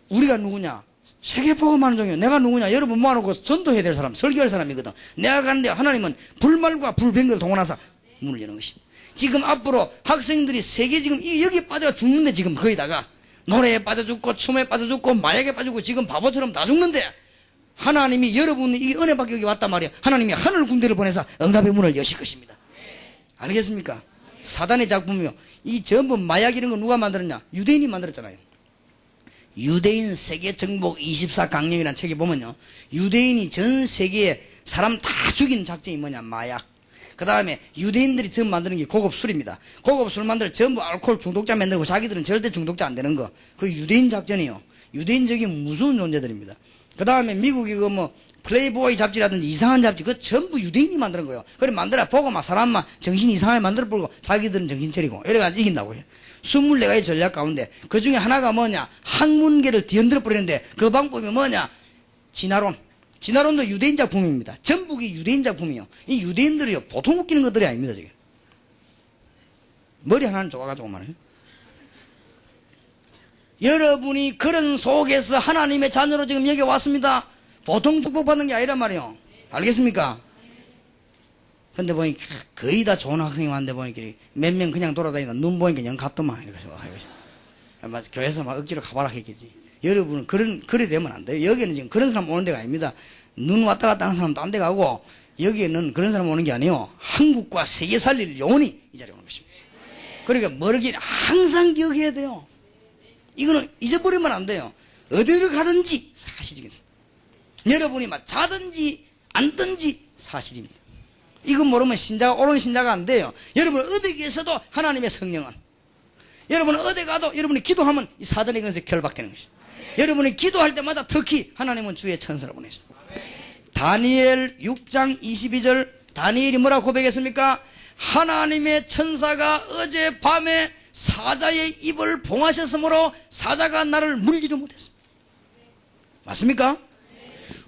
우리가 누구냐? 세계복음하는 종이요. 내가 누구냐? 여러분 모아놓고 전도해야 될 사람, 설교할 사람이거든. 내가 가는데 하나님은 불말과 불병을 동원해서 문을 여는 것입니다. 지금 앞으로 학생들이 세계 지금 여기에 빠져가 죽는데 지금 거기다가 노래에 빠져 죽고 춤에 빠져 죽고 마약에 빠져 죽고 지금 바보처럼 다 죽는데 하나님이 여러분이 이 은혜 받기 여기 왔단 말이에요. 하나님이 하늘 군대를 보내서 응답의 문을 여실 것입니다. 알겠습니까? 사단의 작품이요. 이 전부 마약 이런 거 누가 만들었냐? 유대인이 만들었잖아요. 유대인 세계 정복 24강령이라는 책에 보면요. 유대인이 전 세계에 사람 다 죽이는 작전이 뭐냐? 마약. 그 다음에 유대인들이 전부 만드는 게 고급 술입니다. 고급 술 만들 전부 알코올 중독자 만들고 자기들은 절대 중독자 안 되는 거. 그 유대인 작전이요. 유대인적인 무서운 존재들입니다. 그 다음에 미국이 그 뭐 플레이보이 잡지라든지 이상한 잡지 그 전부 유대인이 만드는 거예요. 그래 만들어 보고 막 사람만 정신 이상하게 만들어 보고 자기들은 정신 차리고 이래가지고 이긴다고 해요. 24가지 전략 가운데 그 중에 하나가 뭐냐? 학문계를 뒤흔들어 버리는데 그 방법이 뭐냐? 진화론. 진화론도 유대인 작품입니다. 전북이 유대인 작품이요. 이 유대인들이요. 보통 웃기는 것들이 아닙니다. 저게. 머리 하나는 좋아가지고 말이에요. 여러분이 그런 속에서 하나님의 자녀로 지금 여기 왔습니다. 보통 축복받는 게 아니란 말이에요. 알겠습니까? 근데 보니까 거의 다 좋은 학생이 왔는데 보니까 몇 명 그냥 돌아다니다 눈 보니까 영 갔더만. 이래서 교회에서 막 억지로 가봐라 했겠지. 여러분은 그래 되면 안 돼요. 여기는 지금 그런 사람 오는 데가 아닙니다. 눈 왔다 갔다 하는 사람도 딴 데 가고, 여기에는 그런 사람 오는 게 아니에요. 한국과 세계 살릴 영혼이 이 자리에 오는 것입니다. 그러니까 모르긴 항상 기억해야 돼요. 이거는 잊어버리면 안 돼요. 어디를 가든지 사실입니다. 여러분이 막 자든지 앉든지 사실입니다. 이거 모르면 신자가 옳은 신자가 안 돼요. 여러분 어디 계셔도 하나님의 성령은, 여러분 어디 가도 여러분이 기도하면 이 사단의 것에 결박되는 것입니다. 여러분이 기도할 때마다 특히 하나님은 주의 천사를 보내십니다. 다니엘 6장 22절 다니엘이 뭐라고 고백했습니까? 하나님의 천사가 어젯밤에 사자의 입을 봉하셨으므로 사자가 나를 물리를 못했습니다. 맞습니까?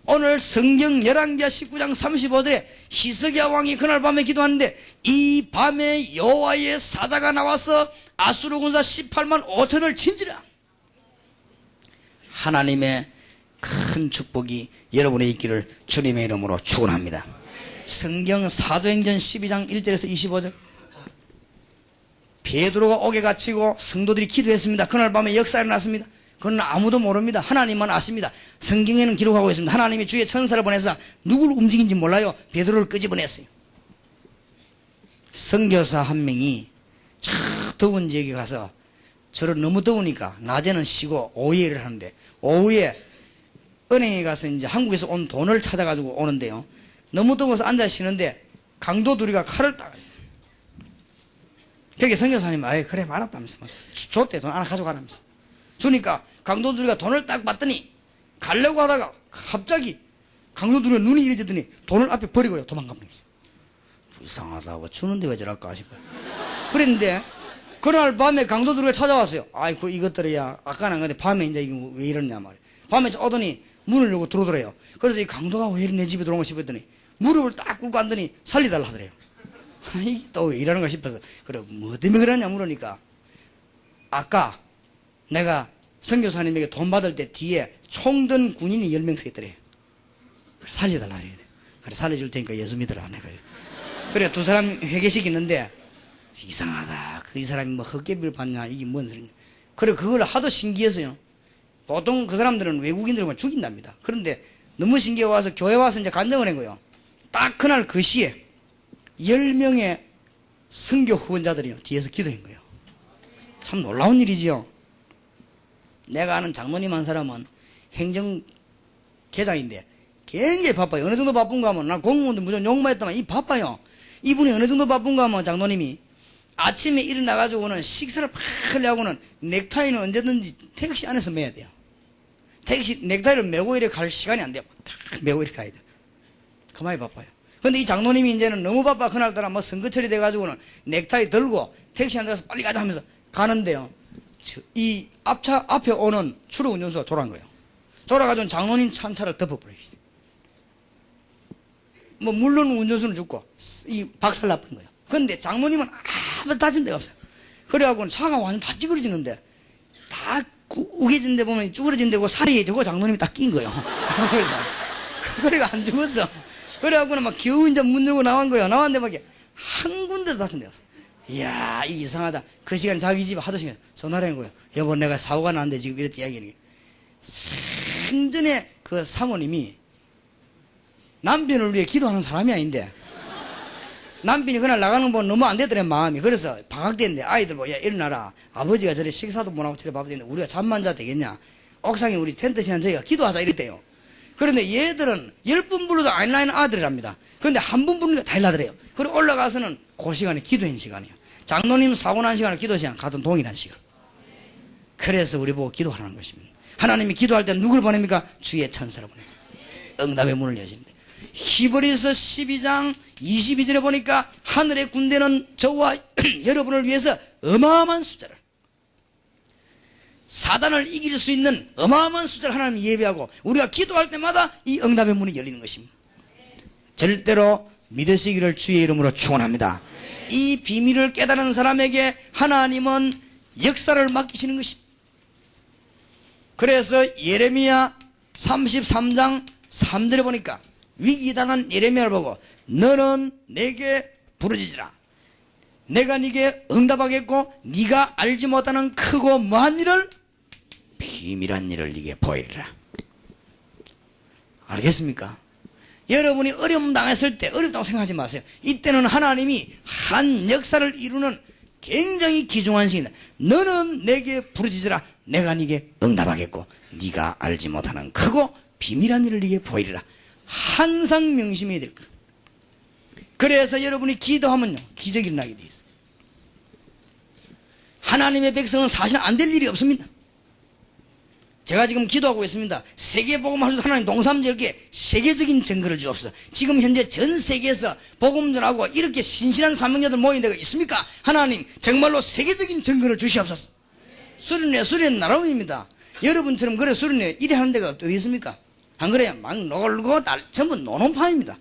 오늘 성경 열왕기하 19장 35절에 히스기야 왕이 그날 밤에 기도하는데 이 밤에 여호와의 사자가 나와서 아수르 군사 18만 5천을 진지라. 하나님의 큰 축복이 여러분의 있기를 주님의 이름으로 축원합니다. 성경 사도행전 12장 1절에서 25절 베드로가 옥에 갇히고 성도들이 기도했습니다. 그날 밤에 역사가 일어났습니다. 그건 아무도 모릅니다. 하나님만 아십니다. 성경에는 기록하고 있습니다. 하나님이 주의 천사를 보내서 누구를 움직인지 몰라요. 베드로를 끄집어냈어요. 선교사 한 명이 저 더운 지역에 가서 저를 너무 더우니까 낮에는 쉬고 오후에 일을 하는데 오후에 은행에 가서 이제 한국에서 온 돈을 찾아가지고 오는데요. 너무 더워서 앉아 쉬는데 강도 둘이가 칼을 딱 그렇게 선교사님이 아이 그래 말았다면서 줬대. 돈 하나 가져가라면서 주니까 강도 둘이가 돈을 딱 받더니 가려고 하다가 갑자기 강도 둘이가 눈이 이래지더니 돈을 앞에 버리고요 도망갑니다. 불쌍하다고 주는데 왜 저럴까 싶어요. 그랬는데 그날 밤에 강도 둘이가 찾아왔어요. 아이고 이것들이야 아까는 근데 밤에 이제 이거 왜 이러냐 말이에요. 밤에 오더니 문을 열고 들어오더래요. 그래서 이 강도가 왜 내 집에 들어온 거 싶었더니 무릎을 딱 꿇고 앉더니 살리달라 하더래요. 이게 또 왜 이러는가 싶어서 그래 뭐 때문에 그러냐 물으니까 아까 내가 선교사님에게 돈 받을 때 뒤에 총든 군인이 10명 서 있더래요. 그래 살려달라 그래. 그래 살려줄 테니까 예수 믿으라. 그래 두 사람 회개시키는데 이상하다. 그 이 사람이 뭐 헛개비를 받냐 이게 뭔 소리냐. 그래 그걸 하도 신기해서요. 보통 그 사람들은 외국인들만 죽인답니다. 그런데 너무 신기해 와서 교회 와서 이제 간증을 한 거예요. 딱 그날 그 시에 10명의 선교 후원자들이요 뒤에서 기도한 거예요. 참 놀라운 일이지요. 내가 아는 장모님 한 사람은 행정계장인데 굉장히 바빠요. 어느 정도 바쁜가 하면 나 공무원도 무조건 욕만 이 바빠요. 이분이 어느 정도 바쁜가 하면 장모님이 아침에 일어나가지고는 식사를 팍 하려고는 넥타이는 언제든지 택시 안에서 매야 돼요. 택시 넥타이를 메고 이렇게 갈 시간이 안 돼요. 탁 메고 이렇게 가야 돼요. 그만이 바빠요. 근데 이 장로님이 이제는 너무 바빠. 그날따라 뭐 선거철이 돼가지고는 넥타이 들고 택시 안 가서 빨리 가자 하면서 가는데요. 이 앞에 오는 추로 운전수가 졸아간 거예요. 졸아가지고 장로님 찬차를 덮어버리겠어요. 뭐 물론 운전수는 죽고 이 박살 나버린 거예요. 근데 장모님은 아무 다친 데가 없어요. 그래갖고 차가 완전 다 찌그러지는데 다 우겨진 데 보면 쭈그러진 데고 살이 저거 장모님이 딱 낀 거예요. 그래가 안 죽었어. 그래갖고는 막 겨우 이제 문 열고 나온 거예요. 나왔는데 막 한 군데도 다친 데가 없어. 이야 이상하다. 그 시간 자기 집에 하도 시간 전화를 한 거예요. 여보 내가 사고가 났는데 지금 이렇게 이야기하는 게 생전에 그 사모님이 남편을 위해 기도하는 사람이 아닌데 남편이 그날 나가는 거 보면 너무 안 되더래 마음이. 그래서 방학 때인데 아이들 뭐 야 일어나라. 아버지가 저래 식사도 못하고 저래 밥도 했는데 우리가 잠만 자 되겠냐. 옥상에 우리 텐트 치는 저희가 기도하자 이랬대요. 그런데 얘들은 10분 불러도 안 나는 아들이랍니다. 그런데 한 분 부르니까 다 일나더래요. 그리고 올라가서는 그 시간에 기도한 시간이에요. 장로님 사고 난 시간을 기도 시간 같은 동일한 시간. 그래서 우리 보고 기도하라는 것입니다. 하나님이 기도할 때는 누굴 보냅니까? 주의 천사를 보내서 응답의 문을 여시는데 히브리서 12장 22절에 보니까 하늘의 군대는 저와 여러분을 위해서 어마어마한 숫자를 사단을 이길 수 있는 어마어마한 숫자를 하나님이 예배하고 우리가 기도할 때마다 이 응답의 문이 열리는 것입니다. 절대로 믿으시기를 주의 이름으로 축원합니다. 이 비밀을 깨달은 사람에게 하나님은 역사를 맡기시는 것입니다. 그래서 예레미야 33장 3절에 보니까 위기당한 예레미야를 보고 너는 내게 부르짖으라. 내가 네게 응답하겠고 네가 알지 못하는 크고 무한 일을 비밀한 일을 네게 보이리라. 알겠습니까? 여러분이 어려움 당했을 때 어렵다고 생각하지 마세요. 이때는 하나님이 한 역사를 이루는 굉장히 귀중한 시기다. 너는 내게 부르짖으라. 내가 네게 응답하겠고 네가 알지 못하는 크고 비밀한 일을 네게 보이리라. 항상 명심해야 될 거예요. 그래서 여러분이 기도하면요 기적이 일어나게 돼 있어요. 하나님의 백성은 사실 안 될 일이 없습니다. 제가 지금 기도하고 있습니다. 세계복음 하셔도 하나님 동삼절기에 세계적인 증거를 주옵소서. 지금 현재 전 세계에서 복음 전하고 이렇게 신실한 사명자들 모인 데가 있습니까? 하나님 정말로 세계적인 증거를 주시옵소서. 수련회 나름입니다. 여러분처럼 그래 수련회 이래 하는 데가 어디 있습니까? 안 그래요? 막 놀고 전부 노는 파입니다.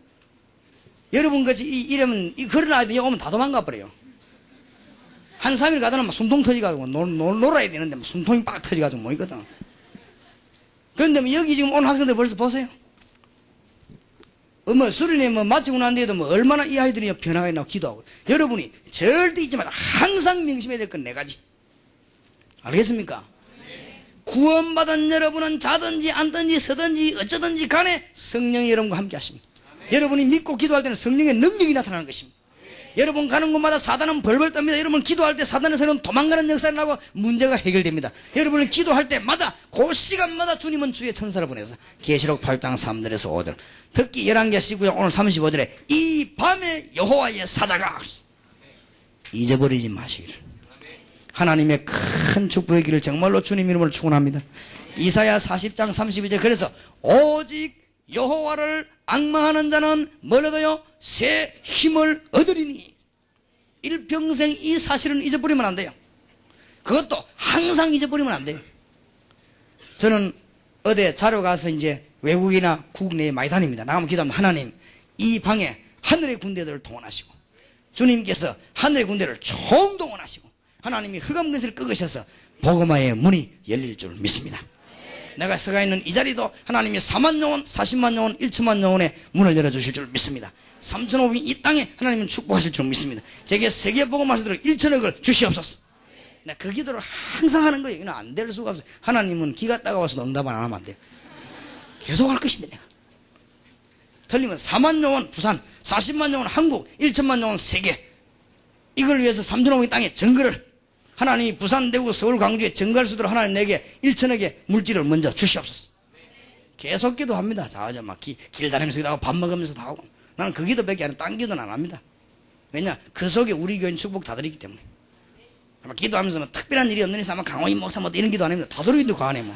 여러분 같이 이러면 그런 아이들이 오면 다 도망가 버려요. 한 3일 가다는 막 숨통 터지가지고 놀아야 되는데 막 숨통이 빡 터지가지고 뭐 있거든. 그런데 여기 지금 오는 학생들 벌써 보세요. 수련회 마치고 난 뒤에도 얼마나 이 아이들이 변화가 있나 기도하고. 여러분이 절대 잊지 마라. 항상 명심해야 될 건 4가지. 알겠습니까? 구원받은 여러분은 자든지 앉든지 서든지 어쩌든지 간에 성령이 여러분과 함께 하십니다. 여러분이 믿고 기도할 때는 성령의 능력이 나타나는 것입니다. 여러분 가는 곳마다 사단은 벌벌 떱니다. 여러분 기도할 때 사단에서는 도망가는 역사를 나고 문제가 해결됩니다. 여러분은 기도할 때마다 그 시간마다 주님은 주의 천사를 보내서 계시록 8장 3절에서 5절 특히 11개 19장 오늘 35절에 이 밤에 여호와의 사자가 잊어버리지 마시기를. 하나님의 큰 축복의 길을 정말로 주님 이름으로 축원합니다. 이사야 40장 32절 그래서 오직 여호와를 앙망하는 자는 뭐라도요? 새 힘을 얻으리니. 일평생 이 사실은 잊어버리면 안 돼요. 그것도 항상 잊어버리면 안 돼요. 저는 어디 자료 가서 이제 외국이나 국내에 많이 다닙니다. 나가면 기도하면 하나님 이 방에 하늘의 군대들을 동원하시고 주님께서 하늘의 군대를 총동원하시고 하나님이 흑암 근세를 끄으셔서 복음화의 문이 열릴 줄 믿습니다. 내가 서가 있는 이 자리도 하나님이 4만 영혼, 40만 영혼, 1천만 영혼의 문을 열어주실 줄 믿습니다. 3,500이 이 땅에 하나님은 축복하실 줄 믿습니다. 제게 세계복음하시도록 1천억을 주시옵소서. 내가 그 기도를 항상 하는 거예요. 이건 안 될 수가 없어요. 하나님은 기가 따가워서 응답 안 하면 안 돼요. 계속 할 것인데 내가. 틀리면 4만 영혼 부산, 40만 영혼 한국, 1천만 영혼 세계. 이걸 위해서 3,500의 땅에 증거를 하나님이 부산, 대구, 서울, 광주에 증거할 수 있도록 하나님 내게 1천억의 물질을 먼저 주시옵소서. 계속 기도합니다. 자, 막 길 다니면서 기도하고 밥 먹으면서 다 하고. 나는 그 기도밖에 안 해요. 딴 기도는 안 합니다. 왜냐? 그 속에 우리 교인 축복 다 드리기 때문에. 아마 기도하면서는 특별한 일이 없는 이상 아마 강호인 목사 뭐 이런 기도 안 합니다. 다 드리기도 가네 뭐.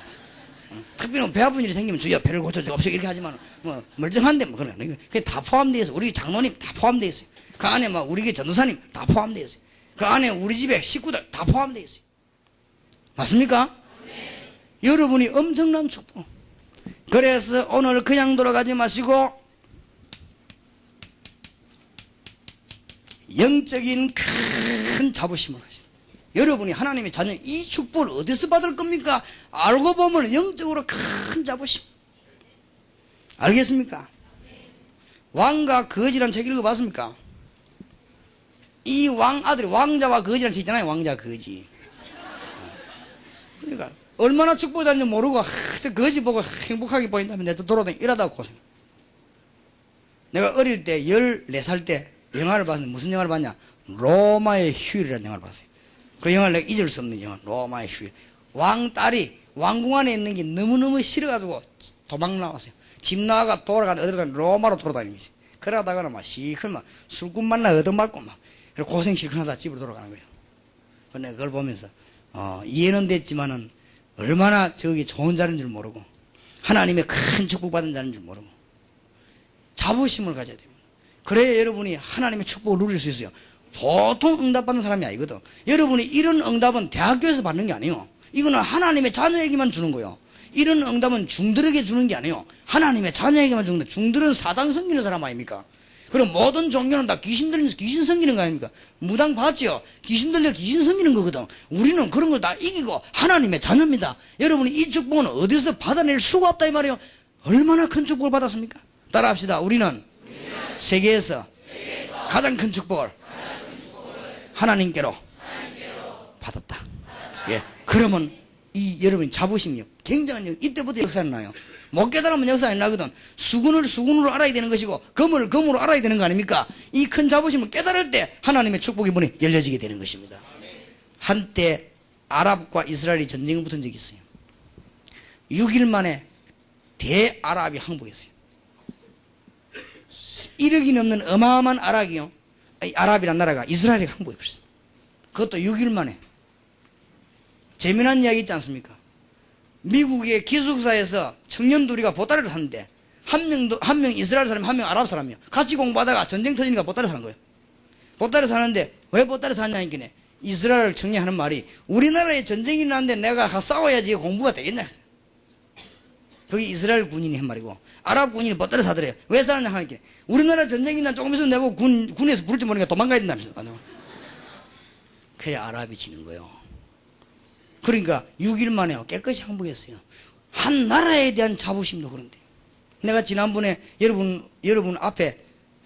특별히 배 아픈 일이 생기면 주여 배를 고쳐주고 없이 이렇게 하지만 뭐 멀쩡한데 뭐 그래. 그게 다 포함되어 있어요. 우리 장로님 다 포함되어 있어요. 그 안에 막 우리 교회 전도사님 다 포함되어 있어요. 그 안에 우리 집에 식구들 다 포함되어 있어요. 맞습니까? 네. 여러분이 엄청난 축복. 그래서 오늘 그냥 돌아가지 마시고 영적인 큰 자부심을 하시오. 여러분이 하나님의 자녀 이 축복을 어디서 받을 겁니까? 알고 보면 영적으로 큰 자부심. 알겠습니까? 왕과 거지란 책 읽어봤습니까? 이 아들이 왕자와 거지라는 책 있잖아요. 왕자 거지. 그러니까 얼마나 축복자인지 모르고 저 거지 보고 행복하게 보인다면 내가 돌아다니고 이러다가 고생. 내가 어릴 때 14살 때 영화를 봤는데 무슨 영화를 봤냐? 로마의 휴일이라는 영화를 봤어요. 그 영화를 내가 잊을 수 없는 영화. 로마의 휴일. 왕딸이 왕궁 안에 있는 게 너무너무 싫어가지고 도망 나왔어요. 집 나와가 돌아가는 어디로 로마로 돌아다니면서 그러다가는 막 시큰 막 술꾼 만나 얻어맞고 막 고생 실컷하다 집으로 돌아가는 거예요. 근데 그걸 보면서 이해는 됐지만은 얼마나 저기 좋은 자리인 줄 모르고 하나님의 큰 축복받은 자리인 줄 모르고 자부심을 가져야 됩니다. 그래야 여러분이 하나님의 축복을 누릴 수 있어요. 보통 응답받는 사람이 아니거든. 여러분이 이런 응답은 대학교에서 받는 게 아니에요. 이거는 하나님의 자녀에게만 주는 거예요. 이런 응답은 중들에게 주는 게 아니에요. 하나님의 자녀에게만 주는 거예요. 중들은 사단 섬기는 사람 아닙니까? 그럼 모든 종교는 다 귀신 들리면서 귀신 섬기는 거 아닙니까? 무당 봤죠? 귀신 들려 귀신 섬기는 거거든. 우리는 그런 걸 다 이기고 하나님의 자녀입니다. 여러분이 이 축복은 어디서 받아낼 수가 없다 이 말이에요. 얼마나 큰 축복을 받았습니까? 따라합시다. 우리는 세계에서 가장 큰 축복을 하나님께로 받았다. 예. 그러면 이 여러분 자부심이요. 굉장한 이때부터 역사는 나요. 못 깨달으면 역사 안 나거든. 수군을 수군으로 알아야 되는 것이고 검을 검으로 알아야 되는 거 아닙니까? 이 큰 자부심을 깨달을 때 하나님의 축복의 문이 열려지게 되는 것입니다. 한때 아랍과 이스라엘이 전쟁을 붙은 적이 있어요. 6일 만에 대아랍이 항복했어요. 1억이 넘는 어마어마한 아랍이란 나라가 이스라엘이 항복해버렸어요. 그것도 6일 만에. 재미난 이야기 있지 않습니까? 미국의 기숙사에서 청년 둘이가 보따리를 탔는데 한 명 이스라엘 사람, 한 명 아랍 사람이요. 같이 공부하다가 전쟁 터지니까 보따리 사는 거예요. 보따리 사는데 왜 보따리 사냐니까 이스라엘 청년이 하는 말이 우리나라에 전쟁이 나는데 내가 싸워야지 공부가 되겠냐. 그게 이스라엘 군인이 한 말이고 아랍 군인이 보따리 사더래요. 왜 사느냐 하니까 우리나라 전쟁이 나 조금 있으면 내가 군에서 부를지 모르니까 도망가야 된다면서. 그래 아랍이 지는 거예요. 그러니까 6일 만에 깨끗이 항복했어요. 한 나라에 대한 자부심도 그런데 내가 지난번에 여러분 앞에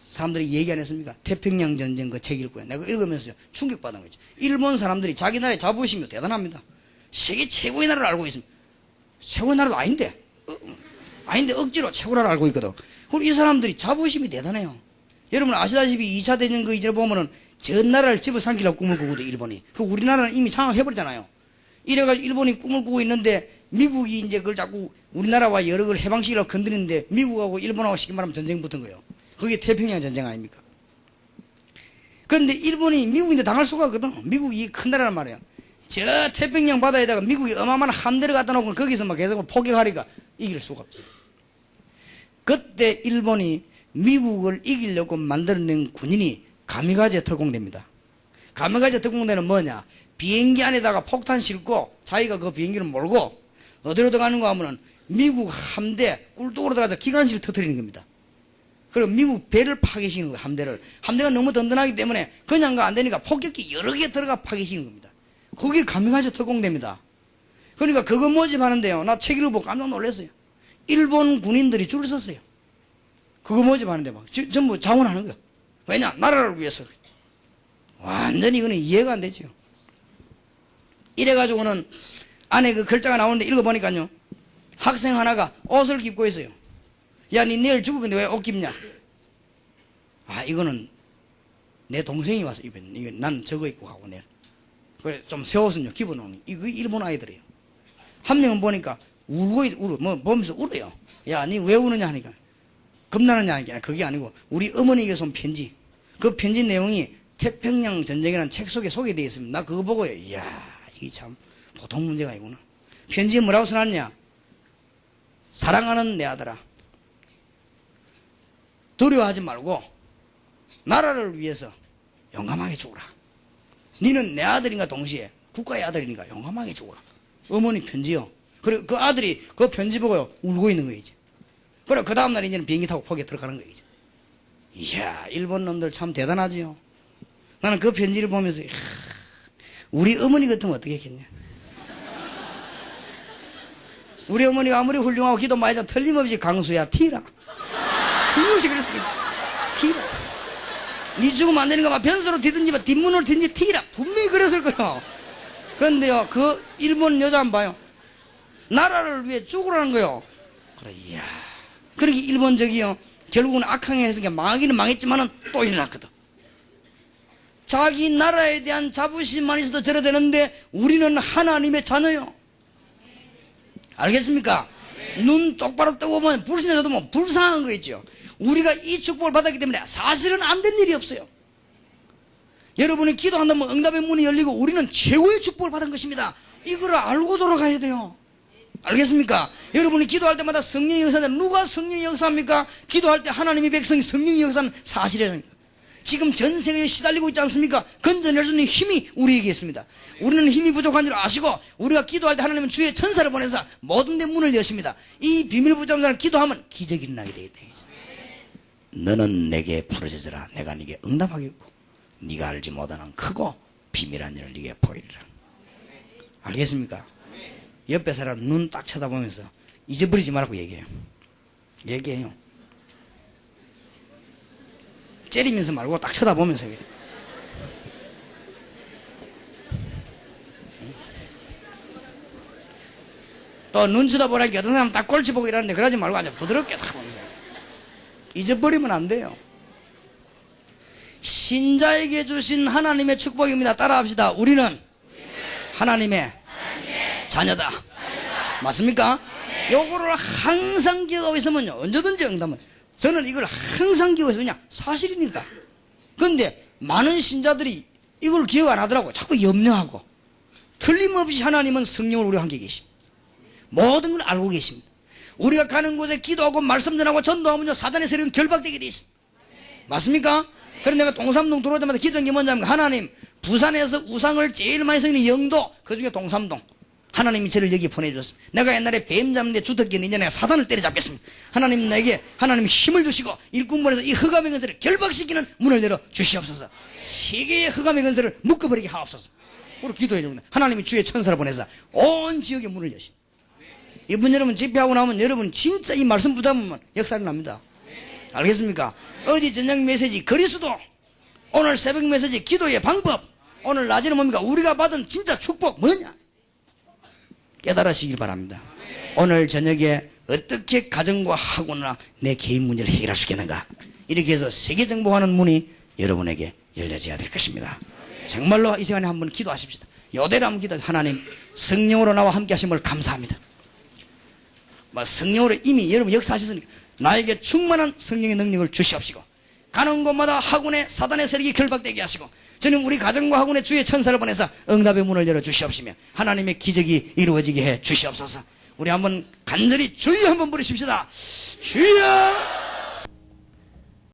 사람들이 얘기 안 했습니까? 태평양 전쟁 그 책 읽고요. 내가 읽으면서 충격받은 거죠. 일본 사람들이 자기 나라의 자부심이 대단합니다. 세계 최고의 나라를 알고 있습니다. 최고의 나라도 아닌데 억지로 최고의 나라를 알고 있거든. 그럼 이 사람들이 자부심이 대단해요. 여러분 아시다시피 2차 대전 그 이전에 보면은 전 나라를 집어삼키려고 꿈을 꾸거든 일본이. 그 우리나라는 이미 장악해버렸잖아요. 이래가지고 일본이 꿈을 꾸고 있는데 미국이 이제 그걸 자꾸 우리나라와 여러 걸 해방시키려고 건드리는데 미국하고 일본하고 쉽게 말하면 전쟁 붙은 거예요. 그게 태평양 전쟁 아닙니까? 그런데 일본이 미국인데 당할 수가 없거든. 미국이 큰 나라란 말이에요. 저 태평양 바다에다가 미국이 어마어마한 함대를 갖다 놓고 거기서 막 계속 포격하니까 이길 수가 없죠. 그때 일본이 미국을 이기려고 만들어낸 군인이 가미가제 특공대입니다. 가미가제 특공대는 뭐냐? 비행기 안에다가 폭탄 싣고 자기가 그 비행기를 몰고 어디로 들어가는 거 하면은 미국 함대 꿀뚝으로 들어가서 기관실을 터뜨리는 겁니다. 그리고 미국 배를 파괴시키는 거예요. 함대가 너무 든든하기 때문에 그냥 가 안 되니까 폭격기 여러 개 들어가 파괴시키는 겁니다. 그게 가미가제 특공대입니다. 그러니까 그거 모집하는데요. 나 책 읽어보고 깜짝 놀랐어요. 일본 군인들이 줄을 섰어요. 그거 모집하는데 막 전부 자원하는 거야. 왜냐? 나라를 위해서. 완전히 이거는 이해가 안 되죠. 이래가지고는 안에 그 글자가 나오는데 읽어보니까요. 학생 하나가 옷을 입고 있어요. 야, 니 내일 죽으면 왜 옷 입냐? 아, 이거는 내 동생이 와서 입었네. 이거 난 저거 입고 가고 내일. 그래, 좀 새 옷은요, 기본옷이. 이거 일본 아이들이에요. 한 명은 보니까 울어. 보면서 울어요. 야, 니 왜 우느냐 하니까. 겁나느냐 하니까. 그게 아니고, 우리 어머니에게서 온 편지. 그 편지 내용이 태평양 전쟁이라는 책 속에 소개되어 있습니다. 나 그거 보고요. 이야, 이게 참 보통 문제가 아니구나. 편지에 뭐라고 써놨냐? 사랑하는 내 아들아. 두려워하지 말고 나라를 위해서 용감하게 죽어라. 너는 내 아들인가 동시에 국가의 아들이니까 용감하게 죽어라. 어머니 편지요. 그리고 그 아들이 그 편지 보고요 울고 있는 거예요 이제. 그래 그 다음날 이제는 비행기 타고 포기에 들어가는 거예요 이제. 이야 일본 놈들 참 대단하지요. 나는 그 편지를 보면서 우리 어머니 같으면 어떻게 했겠냐. 우리 어머니가 아무리 훌륭하고 기도 많이 해도 틀림없이 강수야 티라. 틀림없이 그랬습니다. 티라. 니 죽으면 안 되는 거 막 변수로 뒤든지 뒷문으로 뒤든지 티라. 분명히 그랬을 거예요. 그런데요 그 일본 여자 한 봐요. 나라를 위해 죽으라는 거요. 그래 이야. 그러게 일본 적이요 결국은 악항에 했으니까 망하기는 망했지만은 또 일어났거든. 자기 나라에 대한 자부심만 있어도 저래 되는데 우리는 하나님의 자녀요. 알겠습니까? 눈 똑바로 뜨고 보면 불신자도 뭐 불쌍한 거 있죠. 우리가 이 축복을 받았기 때문에 사실은 안 된 일이 없어요. 여러분이 기도한다면 응답의 문이 열리고 우리는 최고의 축복을 받은 것입니다. 이걸 알고 돌아가야 돼요. 알겠습니까? 여러분이 기도할 때마다 성령의 역사는 누가 성령의 역사입니까? 기도할 때 하나님의 백성이 성령의 역사는 사실이라니까. 지금 전 세계에 시달리고 있지 않습니까? 건져낼 수 있는 힘이 우리에게 있습니다. 우리는 힘이 부족한 줄 아시고 우리가 기도할 때 하나님은 주의 천사를 보내서 모든 데 문을 여십니다. 이 비밀 붙잡는 사람 기도하면 기적이 일어나게 되겠다. 너는 내게 부르짖으라. 내가 네게 응답하겠고 네가 알지 못하는 크고 비밀한 일을 네게 보이리라. 알겠습니까? 옆에 사람 눈 딱 쳐다보면서 잊어버리지 말라고 얘기해요. 째리면서 말고 딱 쳐다보면서 눈 쳐다보라니까 어떤 사람 딱 꼴찌 보고 이러는데 그러지 말고 아주 부드럽게 딱 보면서 잊어버리면 안 돼요. 신자에게 주신 하나님의 축복입니다. 따라합시다. 우리는 하나님의 자녀다. 맞습니까? 요거를 항상 기억하고 있으면요, 언제든지 응답은. 저는 이걸 항상 기억해서 그냥 사실이니까. 그런데 많은 신자들이 이걸 기억 안 하더라고. 자꾸 염려하고. 틀림없이 하나님은 성령으로 우리와 함께 계십니다. 모든 걸 알고 계십니다. 우리가 가는 곳에 기도하고 말씀 전하고 전도하면요, 사단의 세력은 결박되게 되어 있습니다. 맞습니까? 그래서 내가 동삼동 들어오자마자 기도한 게 뭔지 압니까? 하나님, 부산에서 우상을 제일 많이 섬기는 영도, 그 중에 동삼동. 하나님이 저를 여기 보내주셨습니다. 내가 옛날에 뱀 잡는데 주특기는 이제 내가 사단을 때려잡겠습니다. 하나님 내게 하나님 힘을 주시고 일꾼문에서 이 흑암의 근세를 결박시키는 문을 열어 주시옵소서. 세계의 흑암의 근세를 묶어버리게 하옵소서. 우리 기도해 줍니다. 하나님이 주의 천사를 보내서 온 지역의 문을 여십니다. 이번 여러분 집회하고 나면 여러분 진짜 이 말씀 붙잡으면 역사를 납니다. 알겠습니까? 어디 저녁 메시지 그리스도, 오늘 새벽 메시지 기도의 방법, 오늘 낮에는 뭡니까? 우리가 받은 진짜 축복 뭐냐? 깨달으시길 바랍니다. 오늘 저녁에 어떻게 가정과 학원이나 내 개인 문제를 해결할 수 있겠는가? 이렇게 해서 세계 정복하는 문이 여러분에게 열려져야 될 것입니다. 정말로 이 시간에 한번 기도하십시다. 요대로 한번 기도. 하나님, 성령으로 나와 함께 하심을 감사합니다. 성령으로 이미 여러분 역사하셨으니까 나에게 충만한 성령의 능력을 주시옵시고, 가는 곳마다 학원에 사단의 세력이 결박되게 하시고, 저는 우리 가정과 학원에 주의 천사를 보내서 응답의 문을 열어 주시옵시며 하나님의 기적이 이루어지게 해 주시옵소서. 우리 한번 간절히 주여 한번 부르십시다. 주여.